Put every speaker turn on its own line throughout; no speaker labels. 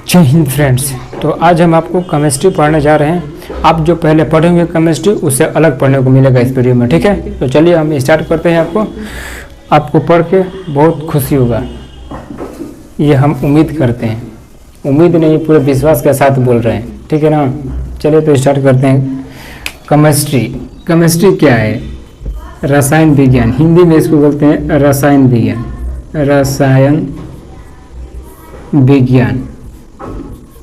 जय हिंद फ्रेंड्स। तो आज हम आपको केमिस्ट्री पढ़ने जा रहे हैं। आप जो पहले पढ़ेंगे केमिस्ट्री उससे अलग पढ़ने को मिलेगा इस वीडियो में, ठीक है। तो चलिए हम स्टार्ट करते हैं। आपको पढ़ के बहुत खुशी होगा, ये हम उम्मीद करते हैं। उम्मीद नहीं, पूरे विश्वास के साथ बोल रहे हैं, ठीक है ना। चलिए तो स्टार्ट करते हैं। केमिस्ट्री क्या है? रसायन विज्ञान, हिंदी में इसको बोलते हैं रसायन विज्ञान। रसायन विज्ञान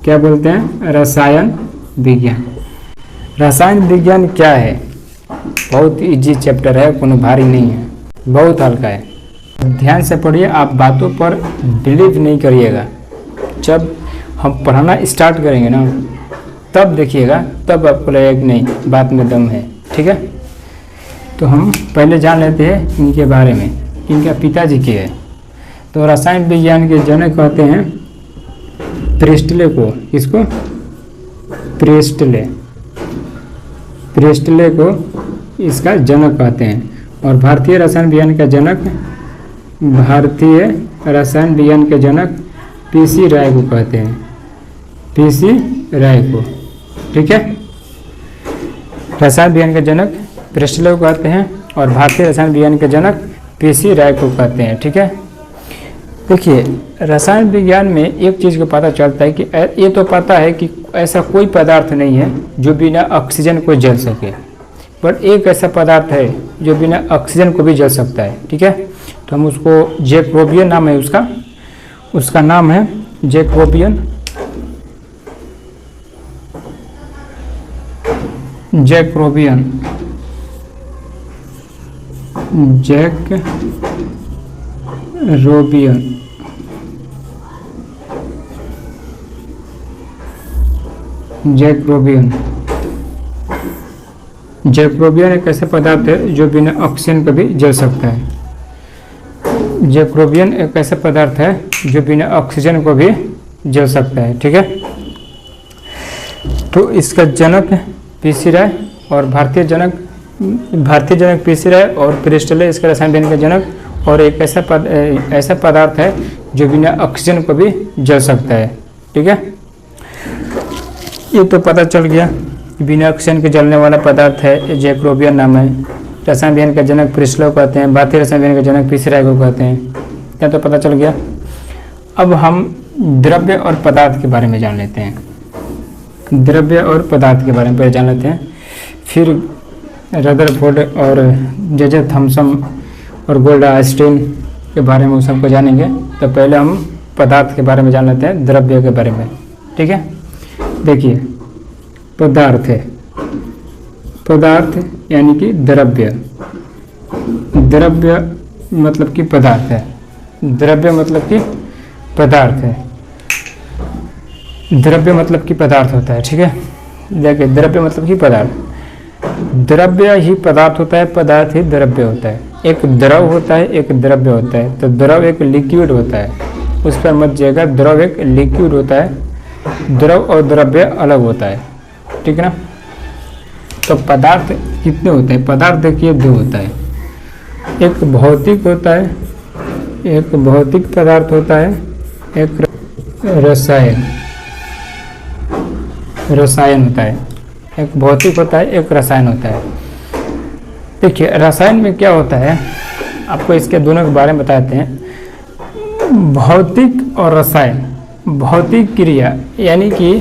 क्या बोलते हैं? रसायन विज्ञान। रसायन विज्ञान क्या है? बहुत इजी चैप्टर है, कोनो भारी नहीं है, बहुत हल्का है। ध्यान से पढ़िए, आप बातों पर बिलीव नहीं करिएगा। जब हम पढ़ाना स्टार्ट करेंगे ना, तब देखिएगा, तब आपको लगेगा कि नहीं, बात में दम है, ठीक है। तो हम पहले जान लेते हैं इनके बारे में। इनका पिताजी के है। तो रसायन विज्ञान के जनक कहते हैं प्रिस्टले को। किसको? प्रिस्टले को इसका जनक कहते हैं। और भारतीय रसायन विज्ञान के जनक पीसी राय को कहते हैं। पीसी राय को, ठीक है। रसायन विज्ञान के जनक प्रिस्टले को कहते हैं और भारतीय रसायन विज्ञान के जनक पीसी राय को कहते हैं, ठीक है। देखिए, रसायन विज्ञान में एक चीज़ को पता चलता है कि ये तो पता है कि ऐसा कोई पदार्थ नहीं है जो बिना ऑक्सीजन को जल सके, बट एक ऐसा पदार्थ है जो बिना ऑक्सीजन को भी जल सकता है, ठीक है। तो हम उसको जैकोबियन नाम है उसका नाम है जैकोबियन। जैकोबियन एक ऐसा पदार्थ है जो बिना ऑक्सीजन को भी जल सकता है। जैकोबियन एक ऐसा पदार्थ है जो बिना ऑक्सीजन को भी जल सकता है, ठीक है। तो इसका जनक पीसी राय और भारतीय जनक पीसी राय और प्रिस्टले इसका रसायन विज्ञान का जनक। और एक ऐसा पदार्थ है जो बिना ऑक्सीजन को भी जल सकता है, ठीक है। ये तो पता चल गया, बिना ऑक्सीजन के जलने वाला पदार्थ है, जैकोबियन नाम है। रसायन विज्ञान का जनक प्रिस्टले को कहते हैं, भारतीय रसायन विज्ञान का जनक पीसी राय को कहते हैं। क्या तो पता चल गया। अब हम द्रव्य और पदार्थ के बारे में जान लेते हैं। द्रव्य और पदार्थ के बारे में पहले जान लेते हैं, फिर रदरफोर्ड और जे थॉमसन और गोल्ड आइंस्टीन के बारे में सबको जानेंगे। तो पहले हम पदार्थ के बारे में जान लेते हैं, द्रव्य के बारे में, ठीक है। देखिए, पदार्थ यानी कि द्रव्य मतलब कि पदार्थ है। द्रव्य मतलब कि पदार्थ है। द्रव्य मतलब कि पदार्थ होता है, ठीक है। देखिए, द्रव्य मतलब कि पदार्थ। द्रव्य ही पदार्थ होता है, पदार्थ ही द्रव्य होता है। एक द्रव होता है, एक द्रव्य होता है। तो द्रव एक लिक्विड होता है, उस पर मत जाएगा। द्रव एक लिक्विड होता है, द्रव और द्रव्य अलग होता है, ठीक है ना। तो पदार्थ कितने होते हैं? पदार्थ देखिए, दो होता है। एक भौतिक होता है, एक भौतिक पदार्थ होता है, एक रसायन होता है। एक भौतिक होता है, एक रसायन होता है। देखिए, रसायन में क्या होता है, आपको इसके दोनों के बारे में बताते हैं। भौतिक और रसायन। भौतिक क्रिया यानी कि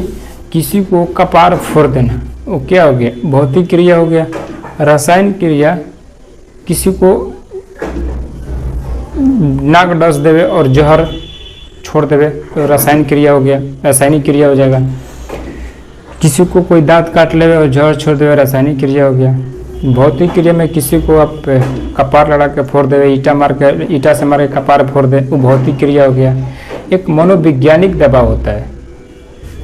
किसी को कपार फोड़ देना, वो क्या हो गया? भौतिक क्रिया हो गया। रसायन क्रिया किसी को नाक डस देवे और जहर छोड़ देवे तो रासायनिक क्रिया हो गया, रासायनिक क्रिया हो जाएगा। किसी को कोई दांत काट लेवे और जहर छोड़ देवे, रासायनिक क्रिया हो गया। भौतिक क्रिया में किसी को आप कपार लड़ा के फोड़ देवे, ईटा से मार के कपार फोड़ दे, वो भौतिक क्रिया हो गया। एक मनोवैज्ञानिक दबाव होता है।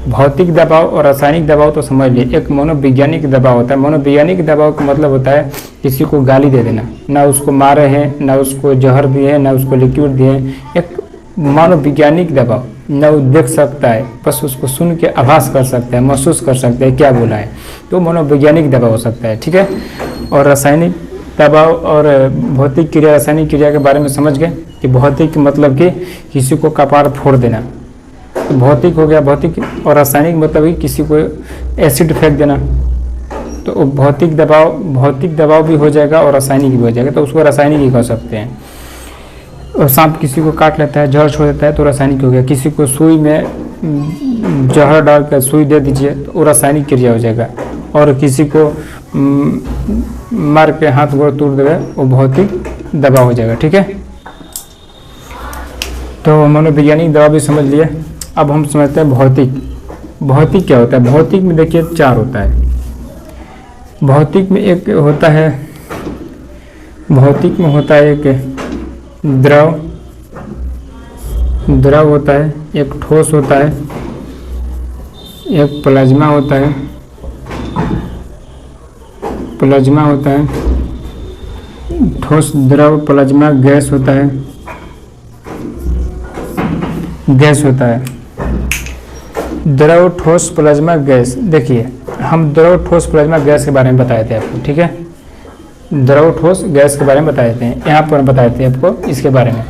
भौतिक दबाव और रासायनिक दबाव तो समझ लिए, एक मनोवैज्ञानिक दबाव होता है। मनोवैज्ञानिक दबाव का मतलब होता है किसी को गाली दे देना, ना उसको मारे हैं, ना उसको जहर दिए हैं, ना उसको लिक्विड दिए हैं। एक मनोवैज्ञानिक दबाव, ना वो देख सकता है, बस उसको सुन के आभास कर सकता है, महसूस कर सकता है क्या बोला है, तो मनोवैज्ञानिक दबाव हो सकता है, ठीक है। और रासायनिक दबाव और भौतिक क्रिया, रासायनिक क्रिया के बारे में समझ गए कि भौतिक मतलब कि किसी को कपार फोड़ देना, तो भौतिक हो गया, भौतिक, और रासायनिक मतलब कि किसी को एसिड फेंक देना, तो भौतिक दबाव भी हो जाएगा और रासायनिक भी हो जाएगा, तो उसको रासायनिक ही कह सकते हैं। और सांप किसी को काट लेता है, जहर छोड़ देता है, तो रासायनिक हो गया। किसी को सुई में जहर डाल कर सुई दे दीजिए तो वो रासायनिक क्रिया हो जाएगा। और किसी को मार के हाथ गोड़ तोड़ देगा, वो भौतिक दबाव हो जाएगा। ठीक है, तो मनोवैज्ञानिक दबाव भी समझ लिए। अब हम समझते हैं भौतिक। भौतिक क्या होता है? भौतिक में देखिए 4 होता है। भौतिक में एक होता है, भौतिक में होता है एक द्रव होता है, एक ठोस होता है, एक प्लाज्मा होता है, ठोस, द्रव, प्लाज्मा, गैस होता है, द्रव, ठोस, प्लाज्मा, गैस। देखिए हम द्रव, ठोस, प्लाज्मा, गैस के बारे में बताए थे आपको। ठीक है, द्रव, ठोस, गैस के बारे में बताए थे, यहाँ पर बताए थे आपको इसके बारे में।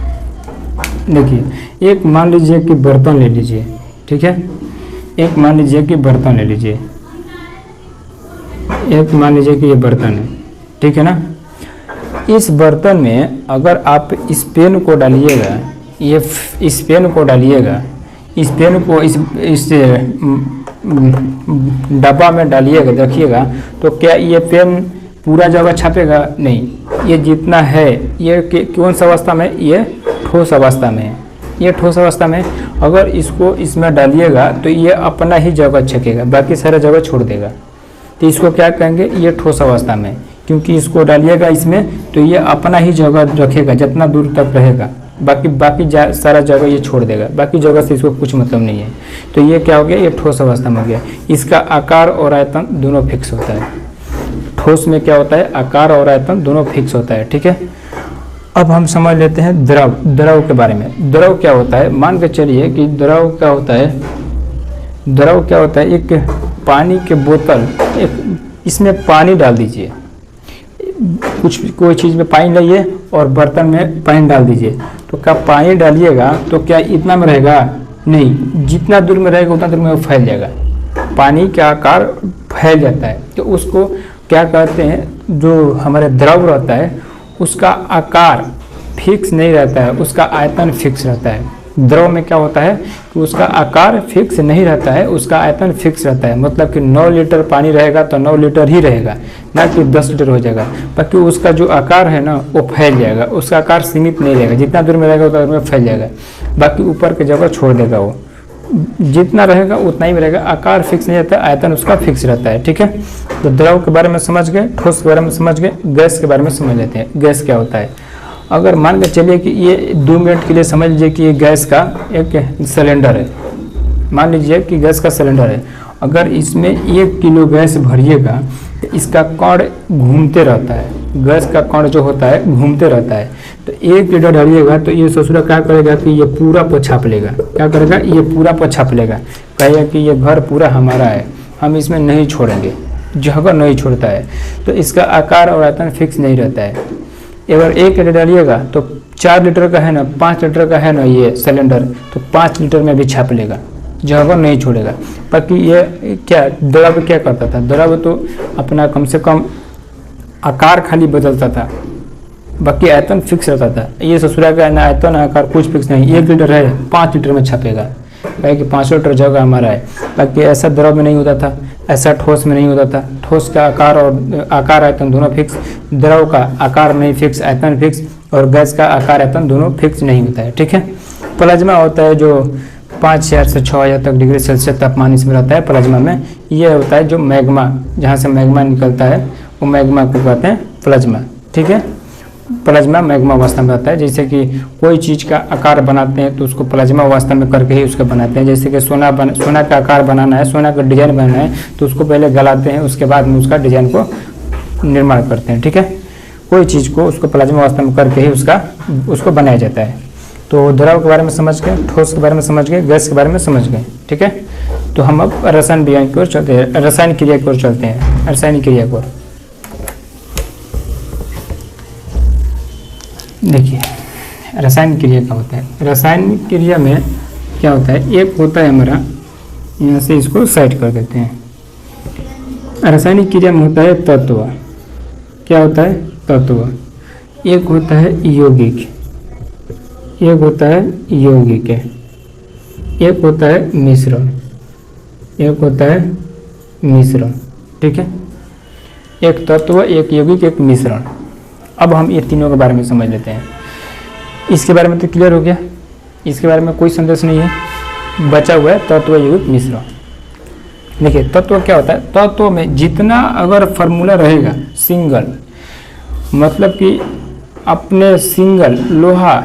देखिए एक मान लीजिए कि बर्तन ले लीजिए। ठीक है, एक मान लीजिए कि बर्तन ले लीजिए, एक मान लीजिए कि ये बर्तन है। ठीक है ना, इस बर्तन में अगर आप इस पेन को डालिएगा, ये इस पेन को डालिएगा, इस पेन को इस डब्बा में डालिएगा, देखिएगा तो क्या ये पेन पूरा जगह छापेगा? नहीं। ये जितना है ये कौन सा अवस्था में? ये ठोस अवस्था में है। ये ठोस अवस्था में अगर इसको इसमें डालिएगा तो ये अपना ही जगह छकेगा, बाकी सारा जगह छोड़ देगा। तो इसको क्या कहेंगे? ये ठोस अवस्था में, क्योंकि इसको डालिएगा इसमें तो ये अपना ही जगह रखेगा जितना दूर तक रहेगा, बाकी सारा जगह ये छोड़ देगा, बाकी जगह से इसको कुछ मतलब नहीं है। तो ये क्या हो गया? ये ठोस अवस्था में हो गया। इसका आकार और आयतन दोनों फिक्स होता है। ठोस में क्या होता है? आकार और आयतन दोनों फिक्स होता है। ठीक है, अब हम समझ लेते हैं द्रव के बारे में। द्रव क्या होता है? मान के चलिए कि द्रव क्या होता है? एक पानी के बोतल, इसमें पानी डाल दीजिए, कोई चीज़ में पानी लाइए और बर्तन में पानी डाल दीजिए, तो क्या पानी डालिएगा तो क्या इतना में रहेगा? नहीं, जितना दूर में रहेगा उतना दूर में वो फैल जाएगा। पानी का आकार फैल जाता है, तो उसको क्या कहते हैं? जो हमारे द्रव रहता है उसका आकार फिक्स नहीं रहता है, उसका आयतन फिक्स रहता है। द्रव में क्या होता है कि उसका आकार फिक्स नहीं रहता है, उसका आयतन फिक्स रहता है। मतलब कि 9 लीटर पानी रहेगा तो 9 लीटर ही रहेगा, ना कि 10 लीटर हो जाएगा। बाकी उसका जो आकार है ना वो फैल जाएगा, उसका आकार सीमित नहीं रहेगा, जितना दूर में रहेगा उतना दूर में फैल जाएगा, बाकी ऊपर की जगह छोड़ देगा। वो जितना रहेगा उतना ही रहेगा, आकार फिक्स नहीं रहता है, आयतन उसका फिक्स रहता है। ठीक है, तो द्रव के बारे में समझ गए, ठोस के बारे में समझ गए, गैस के बारे में समझ लेते हैं। गैस क्या होता है? अगर मान के चलिए कि ये 2 मिनट के लिए समझ लीजिए कि ये गैस का एक सिलेंडर है। मान लीजिए कि गैस का सिलेंडर है, अगर इसमें 1 किलो गैस भरिएगा तो इसका कण घूमते रहता है, गैस का कण जो होता है घूमते रहता है। तो 1 लीटर डालिएगा तो ये ससुरा क्या करेगा कि ये पूरा पर छाप लेगा। क्या करेगा? ये पूरा पर छाप लेगा, कहेगा कि ये घर पूरा हमारा है, हम इसमें नहीं छोड़ेंगे, जगह नहीं छोड़ता है। तो इसका आकार और आयतन फिक्स नहीं रहता है। अगर 1 लीटर डालिएगा तो 4 लीटर का है ना, 5 लीटर का है ना ये सिलेंडर, तो 5 लीटर में भी छाप लेगा, जगह नहीं छोड़ेगा। बाकी ये क्या द्रव क्या करता था? द्रव तो अपना कम से कम आकार खाली बदलता था, बाकी आयतन फिक्स रहता था। ये ससुरा का ना आयतन आकार कुछ फिक्स नहीं। 1 लीटर है 5 लीटर में छपेगा, कहे कि 5 लीटर जगह हमारा है। बाकी ऐसा द्रव में नहीं होता था, ऐसा ठोस में नहीं होता था। ठोस का आकार आयतन दोनों फिक्स, द्रव का आकार नहीं फिक्स, आयतन फिक्स, और गैस का आकार आयतन दोनों फिक्स नहीं होता है। ठीक है, प्लाज्मा होता है जो 5000 से 6000 तक डिग्री सेल्सियस तापमान इसमें रहता है। प्लाज्मा में ये होता है जो मैग्मा, जहाँ से मैग्मा निकलता है वो मैग्मा को कहते हैं प्लाज्मा। ठीक है, प्लाज्मा मैग्मा अवस्था में रहता है। जैसे कि कोई चीज़ का आकार बनाते हैं तो उसको प्लाज्मा अवस्था में करके ही उसको बनाते हैं। जैसे कि सोना का आकार बनाना है, सोना का डिजाइन बनाना है तो उसको पहले गलाते हैं, उसके बाद में उसका डिजाइन को निर्माण करते हैं। ठीक है, कोई चीज़ को उसको प्लाज्मा अवस्था में करके ही उसको बनाया जाता है। तो द्रव के बारे में समझ गए, ठोस के बारे में समझ गए, गैस के बारे में समझ गए। ठीक है, तो हम अब रसायन विज्ञान की ओर चलते हैं, रासायनिक क्रिया की ओर चलते हैं। रासायनिक क्रिया को देखिए, रासायनिक क्रिया क्या होता है? रासायनिक क्रिया में क्या होता है, एक होता है हमारा, यहाँ से इसको साइड कर देते हैं, रासायनिक क्रिया में होता है तत्व। क्या होता है, तत्व। एक होता है यौगिक, एक होता है यौगिक, एक होता है मिश्रण, एक होता है मिश्रण। ठीक है, एक तत्व, एक यौगिक, एक मिश्रण। अब हम ये तीनों के बारे में समझ लेते हैं। इसके बारे में तो क्लियर हो गया, इसके बारे में कोई संदेश नहीं है। बचा हुआ है तत्व, यौगिक, मिश्रण। देखिए तत्व क्या होता है, तत्व में जितना अगर फार्मूला रहेगा सिंगल, मतलब कि अपने सिंगल लोहा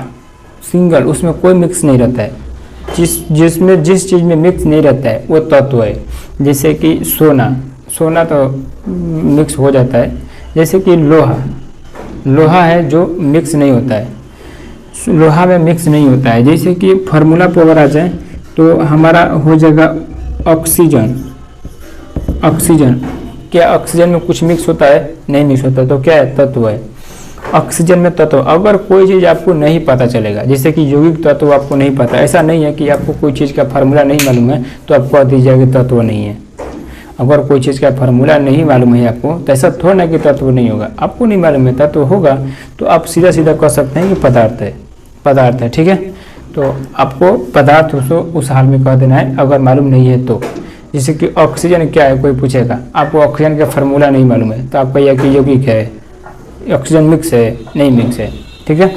सिंगल, उसमें कोई मिक्स नहीं रहता है, जिस चीज़ में मिक्स नहीं रहता है वो तत्व है। जैसे कि सोना तो मिक्स हो जाता है। जैसे कि लोहा है जो मिक्स नहीं होता है, लोहा में मिक्स नहीं होता है। जैसे कि फार्मूला पर अगर आ जाए तो हमारा हो जाएगा ऑक्सीजन। क्या ऑक्सीजन में कुछ मिक्स होता है, नहीं मिक्स होता, तो क्या है, तत्व है। ऑक्सीजन में तत्व, अगर कोई चीज़ आपको नहीं पता चलेगा, जैसे कि यौगिक तत्व आपको नहीं पता, ऐसा नहीं है कि आपको कोई चीज़ का फार्मूला नहीं मालूम है तो आपको कह दीजिए कि तत्व नहीं है। अगर कोई चीज़ का फार्मूला नहीं मालूम है आपको, तो ऐसा थोड़ा ना कि तत्व नहीं होगा। आपको नहीं मालूम है, तत्व होगा तो आप सीधा सीधा कह सकते हैं कि पदार्थ है। ठीक है, तो आपको पदार्थ उस हाल में कह देना है अगर मालूम नहीं है तो। जैसे कि ऑक्सीजन क्या है, कोई पूछेगा, आपको ऑक्सीजन का फार्मूला नहीं मालूम है तो आप कहिए कि यौगिक है, ऑक्सीजन मिक्स है, नहीं मिक्स है। ठीक है,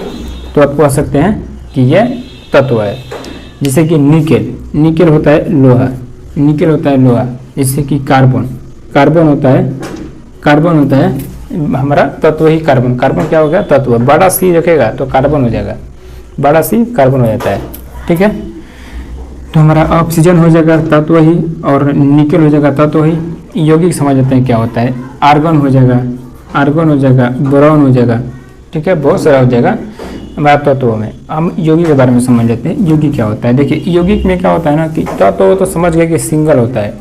तो आप कह सकते हैं कि यह तत्व है। जैसे कि निकेल होता है लोहा, जैसे कि कार्बन होता है हमारा तत्व ही कार्बन क्या हो गया, तत्व। बड़ा सी रखेगा तो कार्बन हो जाएगा, बड़ा सी कार्बन हो जाता है। ठीक है, तो हमारा ऑक्सीजन हो जाएगा तत्व ही, और निकेल हो जाएगा तत्व ही। यौगिक समझ लेते हैं क्या होता है, आर्गन हो जाएगा, बोरॉन हो जाएगा। ठीक है, बहुत सारा हो जाएगा हमारा तत्वों में। हम यौगिक के बारे में समझ लेते हैं, यौगिक क्या होता है। देखिए यौगिक में क्या होता है ना कि तत्व तो समझ गए कि सिंगल होता है,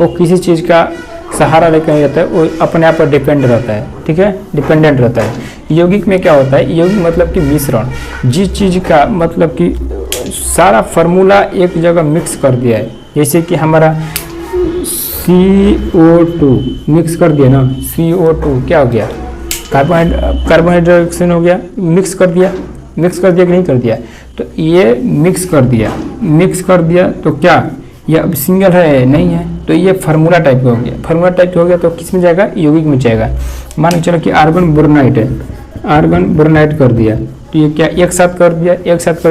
वो किसी चीज़ का सहारा लेकर नहीं रहता है, वो अपने आप पर डिपेंड रहता है। ठीक है, डिपेंडेंट रहता है। यौगिक में क्या होता है, यौगिक मतलब कि मिश्रण, जिस चीज़ का मतलब कि सारा फार्मूला एक जगह मिक्स कर दिया है। जैसे कि हमारा CO2 मिक्स कर दिया ना, CO2 क्या हो गया, कार्बोहाइड्रेशन हो गया, मिक्स कर दिया कि नहीं कर दिया, तो ये मिक्स कर दिया तो क्या ये अब सिंगल है, नहीं है, तो ये फार्मूला टाइप का हो गया। तो किस में जाएगा, यौगिक में जाएगा। मान के चलो कि आर्गन बोरोनाइट कर दिया, तो ये क्या एक साथ कर दिया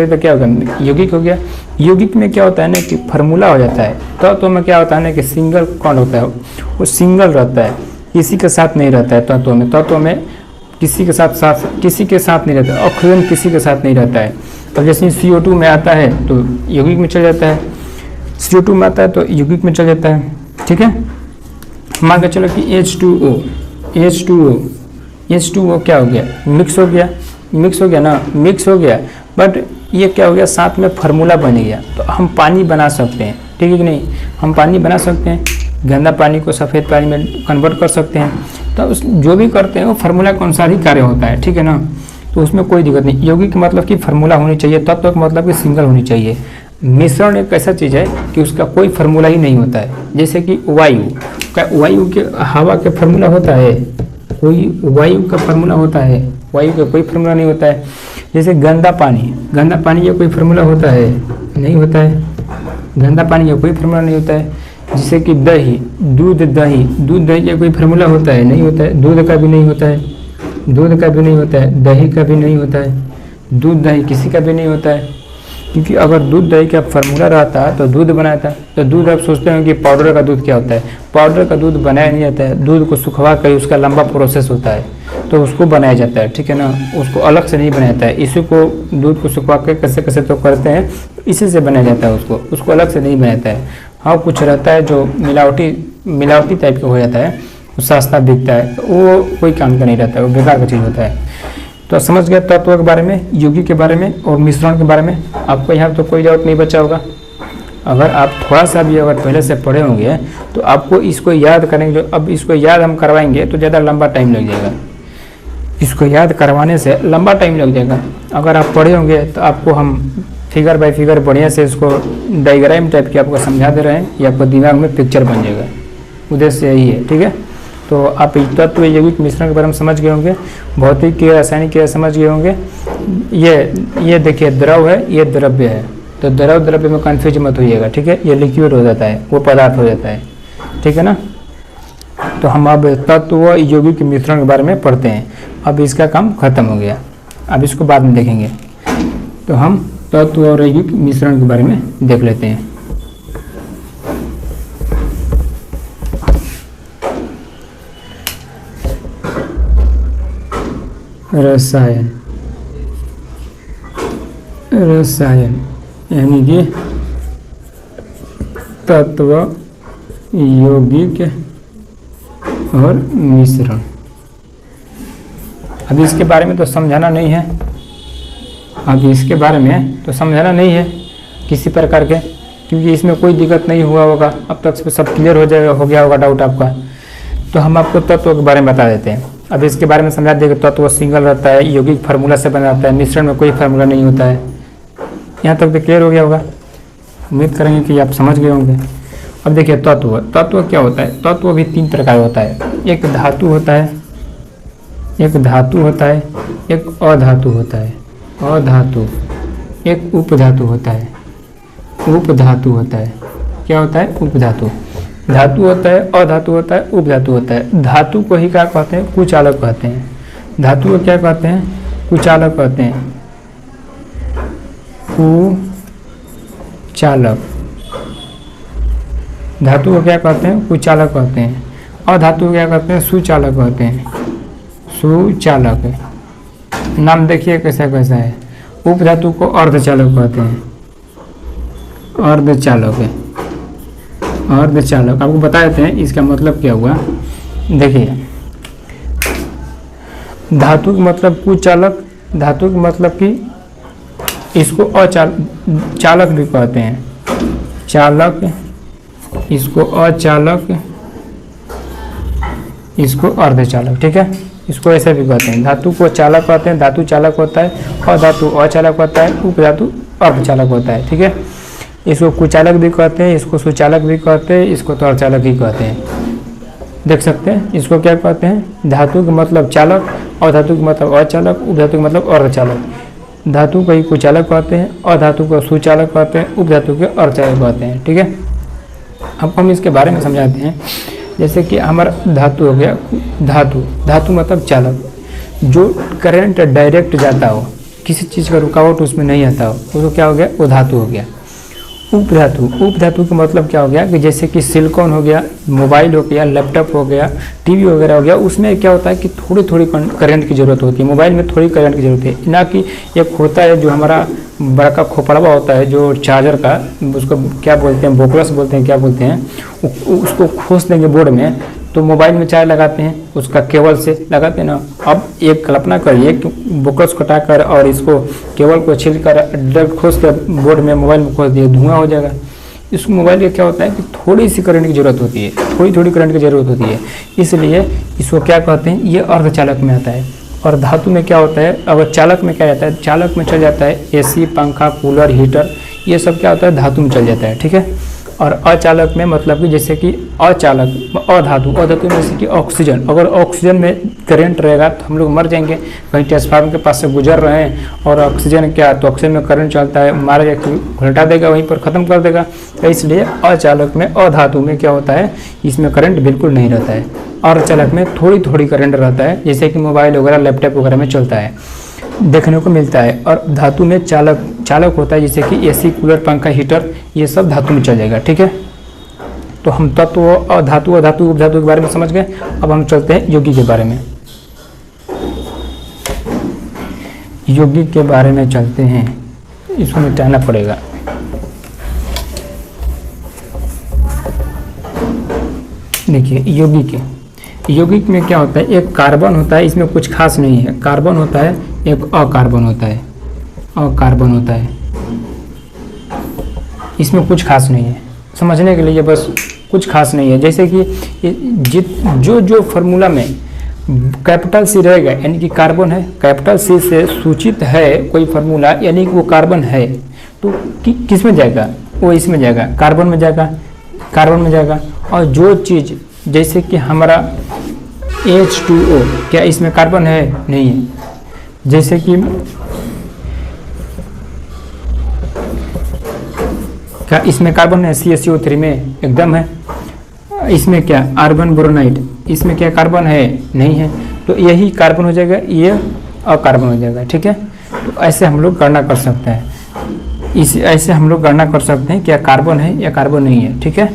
तो क्या होगा, यौगिक हो गया। यौगिक में क्या होता है ना कि फार्मूला हो जाता है। तो में क्या होता है ना कि सिंगल कौन होता है, वो सिंगल रहता है, किसी के साथ नहीं रहता है। तत्व में किसी के साथ नहीं रहता है, ऑक्सीजन किसी के साथ नहीं रहता है। तो जैसे CO2 में आता है तो यौगिक में चल जाता है, CO2 में आता है तो यौगिक में चल जाता है। ठीक है, मान के चलो कि H2O क्या हो गया, मिक्स हो गया, बट ये क्या हो गया, साथ में फार्मूला बन गया। तो हम पानी बना सकते हैं, ठीक है कि नहीं, हम पानी बना सकते हैं, गंदा पानी को सफ़ेद पानी में कन्वर्ट कर सकते हैं। तो जो भी करते हैं वो फार्मूला के अनुसार ही कार्य होता है। ठीक है ना, तो उसमें कोई दिक्कत नहीं। यौगिक का मतलब कि फार्मूला होनी चाहिए, तत्व का मतलब कि सिंगल होनी चाहिए। मिश्रण एक ऐसा चीज़ है कि उसका कोई फार्मूला ही नहीं होता है। जैसे कि वायु के हवा के फार्मूला होता है, वायु का फार्मूला होता है, वायु का कोई फार्मूला नहीं होता है। जैसे गंदा पानी का कोई फार्मूला होता है, नहीं होता है, गंदा पानी का कोई फार्मूला नहीं होता है। जैसे कि दूध दही का कोई फार्मूला होता है, नहीं होता है, दूध का भी नहीं होता है, दही का भी नहीं होता है, दूध दही किसी का भी नहीं होता है। क्योंकि अगर दूध दही का फार्मूला रहता तो दूध बनाता, तो दूध आप सोचते हैं कि पाउडर का दूध क्या होता है, पाउडर का दूध बनाया नहीं जाता है, दूध को सुखवा कर उसका लंबा प्रोसेस होता है तो उसको बनाया जाता है। ठीक है ना, उसको अलग से नहीं बनाया जाता है, इसी को दूध को सुखवा कर कैसे तो करते हैं, इसी से बनाया जाता है, उसको अलग से नहीं बनाता है। हाँ, कुछ रहता है जो मिलावटी टाइप का हो जाता है, वो सस्ता बिकता है, तो वो कोई काम का नहीं रहता है, वो बेकार का चीज़ होता है। तो समझ गए तत्व के बारे में, यौगिक के बारे में और मिश्रण के बारे में। आपको यहाँ तो कोई डाउट नहीं बचा होगा। अगर आप थोड़ा सा भी अगर पहले से पढ़े होंगे तो आपको इसको याद करेंगे। जो अब इसको याद हम करवाएंगे तो ज़्यादा लंबा टाइम लग जाएगा, इसको याद करवाने से लंबा टाइम लग जाएगा। अगर आप पढ़े होंगे तो आपको हम फिगर बाय फिगर बढ़िया से इसको डायग्राम टाइप की आपको समझा दे रहे हैं, ये आपको दिमाग में पिक्चर बन जाएगा। उद्देश्य यही है, ठीक है। तो आप तत्व यौगिक मिश्रण के बारे में समझ गए होंगे, भौतिक क्रिया रासायनिक क्रिया समझ गए होंगे। ये देखिए द्रव है, ये द्रव्य है, तो द्रव द्रव्य में कन्फ्यूज मत होइएगा, ठीक है। ये लिक्विड हो जाता है, वो पदार्थ हो जाता है, ठीक है ना। तो हम अब तत्व यौगिक मिश्रण के बारे में पढ़ते हैं। अब इसका काम खत्म हो गया, अब इसको बाद में देखेंगे। तो हम तत्व और यौगिक मिश्रण के बारे में देख लेते हैं। रसायन, रसायन यानी कि तत्व यौगिक और मिश्रण। अब इसके बारे में तो समझाना नहीं है, अब इसके बारे में तो समझाना नहीं है किसी प्रकार के, क्योंकि इसमें कोई दिक्कत नहीं हुआ होगा, अब तक सब क्लियर हो गया होगा डाउट आपका। तो हम आपको तत्व के बारे में बता देते हैं। अब इसके बारे में समझा देंगे। तत्व सिंगल रहता है, यौगिक फार्मूला से बना रहता है, मिश्रण में कोई फार्मूला नहीं होता है। यहाँ तक तो क्लियर हो गया होगा, उम्मीद करेंगे कि आप समझ गए होंगे। अब देखिए तत्व, तत्व क्या होता है? तत्व भी 3 प्रकार होता है। एक धातु होता है, एक धातु होता है, एक अधातु होता है। अधातु, एक उपधातु होता है, उपधातु होता है। क्या होता है? उपधातु। धातु होता है, अधातु होता है, उपधातु होता है। धातु को ही क्या कहते हैं? कुचालक कहते हैं। धातु को क्या कहते हैं? कुचालक कहते हैं, कुचालक। धातु को क्या कहते हैं? कुचालक कहते हैं। अधातु को क्या कहते हैं? सुचालक कहते हैं, सुचालक। नाम देखिए कैसा कैसा है। उपधातु को अर्धचालक कहते हैं, अर्धचालक है, अर्धचालक। आपको बता देते हैं इसका मतलब क्या हुआ। देखिए धातु का मतलब कुचालक, धातु का मतलब कि इसको चालक भी कहते हैं, चालक, इसको अचालक, इसको अर्धचालक, ठीक है। इसको ऐसे भी कहते हैं। धातु को चालक कहते हैं, धातु चालक होता है, अधातु अचालक होता है, उपधातु अर्धचालक होता है, ठीक है। इसको कुचालक भी कहते हैं, इसको सुचालक भी कहते हैं, इसको तो अर्धचालक ही कहते हैं। देख सकते हैं इसको क्या कहते हैं? धातु का मतलब चालक, अधातु का मतलब अचालक, उपधातु का मतलब अर्धचालक। धातु को ही कुचालक कहते हैं, अधातु को सुचालक कहते हैं, उपधातु के अर्धचालक कहते हैं, ठीक है। अब हम इसके बारे में समझाते हैं। जैसे कि हमारा धातु हो गया, धातु, धातु मतलब चालक, जो करंट डायरेक्ट जाता हो, किसी चीज़ का रुकावट उसमें नहीं आता हो, वो क्या हो गया? वो धातु हो गया। उपधातु, उपधातु का मतलब क्या हो गया कि जैसे कि सिलिकॉन हो गया, मोबाइल हो गया, लैपटॉप हो गया, टीवी वगैरह हो गया, उसमें क्या होता है कि थोड़ी थोड़ी करंट की ज़रूरत होती है। मोबाइल में थोड़ी करंट की ज़रूरत है, ना कि एक होता है जो हमारा बड़ा का खोपड़वा होता है जो चार्जर का, उसको क्या बोलते हैं? बोकलस बोलते हैं, क्या बोलते हैं? उसको खोस देंगे बोर्ड में तो मोबाइल में चार्ज लगाते हैं, उसका केबल से लगाते हैं ना। अब एक कल्पना करिए कि बोकलस को हटाकर और इसको केबल को छिलकर डायरेक्ट खोस कर बोर्ड में, मोबाइल में खोस दिए, धुआं हो जाएगा। इस मोबाइल का क्या होता है कि थोड़ी सी करंट की ज़रूरत होती है, थोड़ी थोड़ी करंट की ज़रूरत होती है, इसलिए इसको क्या कहते हैं? ये अर्धचालक में आता है। और धातु में क्या होता है? अगर चालक में क्या जाता है? चालक में चल जाता है एसी, पंखा, कूलर, हीटर, ये सब क्या होता है? धातु में चल जाता है, ठीक है। और अचालक में मतलब कि जैसे कि अचालक, अधातु, अधातु में जैसे कि ऑक्सीजन, अगर ऑक्सीजन में करंट रहेगा तो हम लोग मर जाएंगे। कहीं ट्रांसफार्मर के पास से गुजर रहे हैं और ऑक्सीजन क्या, तो ऑक्सीजन में करंट चलता है, मारा जाके उल्टा देगा, वहीं पर ख़त्म कर देगा। तो इसलिए अचालक में, अधातु में क्या होता है? इसमें करंट बिल्कुल नहीं रहता है। और चालक में थोड़ी थोड़ी करंट रहता है, जैसे कि मोबाइल वगैरह, लैपटॉप वगैरह में चलता है, देखने को मिलता है। और धातु में चालक, चालक होता है जैसे कि एसी, कूलर, पंखा, हीटर, ये सब धातु में चल जाएगा, ठीक है। तो हम तत्व और धातु, अधातु, उपधातु के बारे में समझ गए। अब हम चलते हैं यौगिक के बारे में। यौगिक के बारे में चलते हैं, इसको मिटाना पड़ेगा। देखिए यौगिक, यौगिक में क्या होता है? एक कार्बन होता है, इसमें कुछ खास नहीं है। कार्बन होता है, एक अकार्बन होता है, अकार्बन होता है, इसमें कुछ खास नहीं है। समझने के लिए बस कुछ खास नहीं है। जैसे कि जो फार्मूला में कैपिटल सी रहेगा यानी कि कार्बन है, कैपिटल सी से सूचित है कोई फार्मूला यानी कि वो कार्बन है। तो किस में जाएगा, वो इसमें जाएगा, कार्बन में जाएगा, कार्बन में जाएगा। और जो चीज़ जैसे कि हमारा H2O, क्या इसमें कार्बन है? नहीं है। जैसे कि क्या इसमें कार्बन है? CaCO3 में एकदम है। इसमें क्या आर्गन बोरोनाइड, इसमें क्या कार्बन है? नहीं है। तो यही कार्बन हो जाएगा, ये अकार्बन हो जाएगा। ठीक है, तो ऐसे हम लोग गणना कर सकते हैं, ऐसे हम लोग गणना कर सकते हैं क्या कार्बन है या कार्बन नहीं है। ठीक है,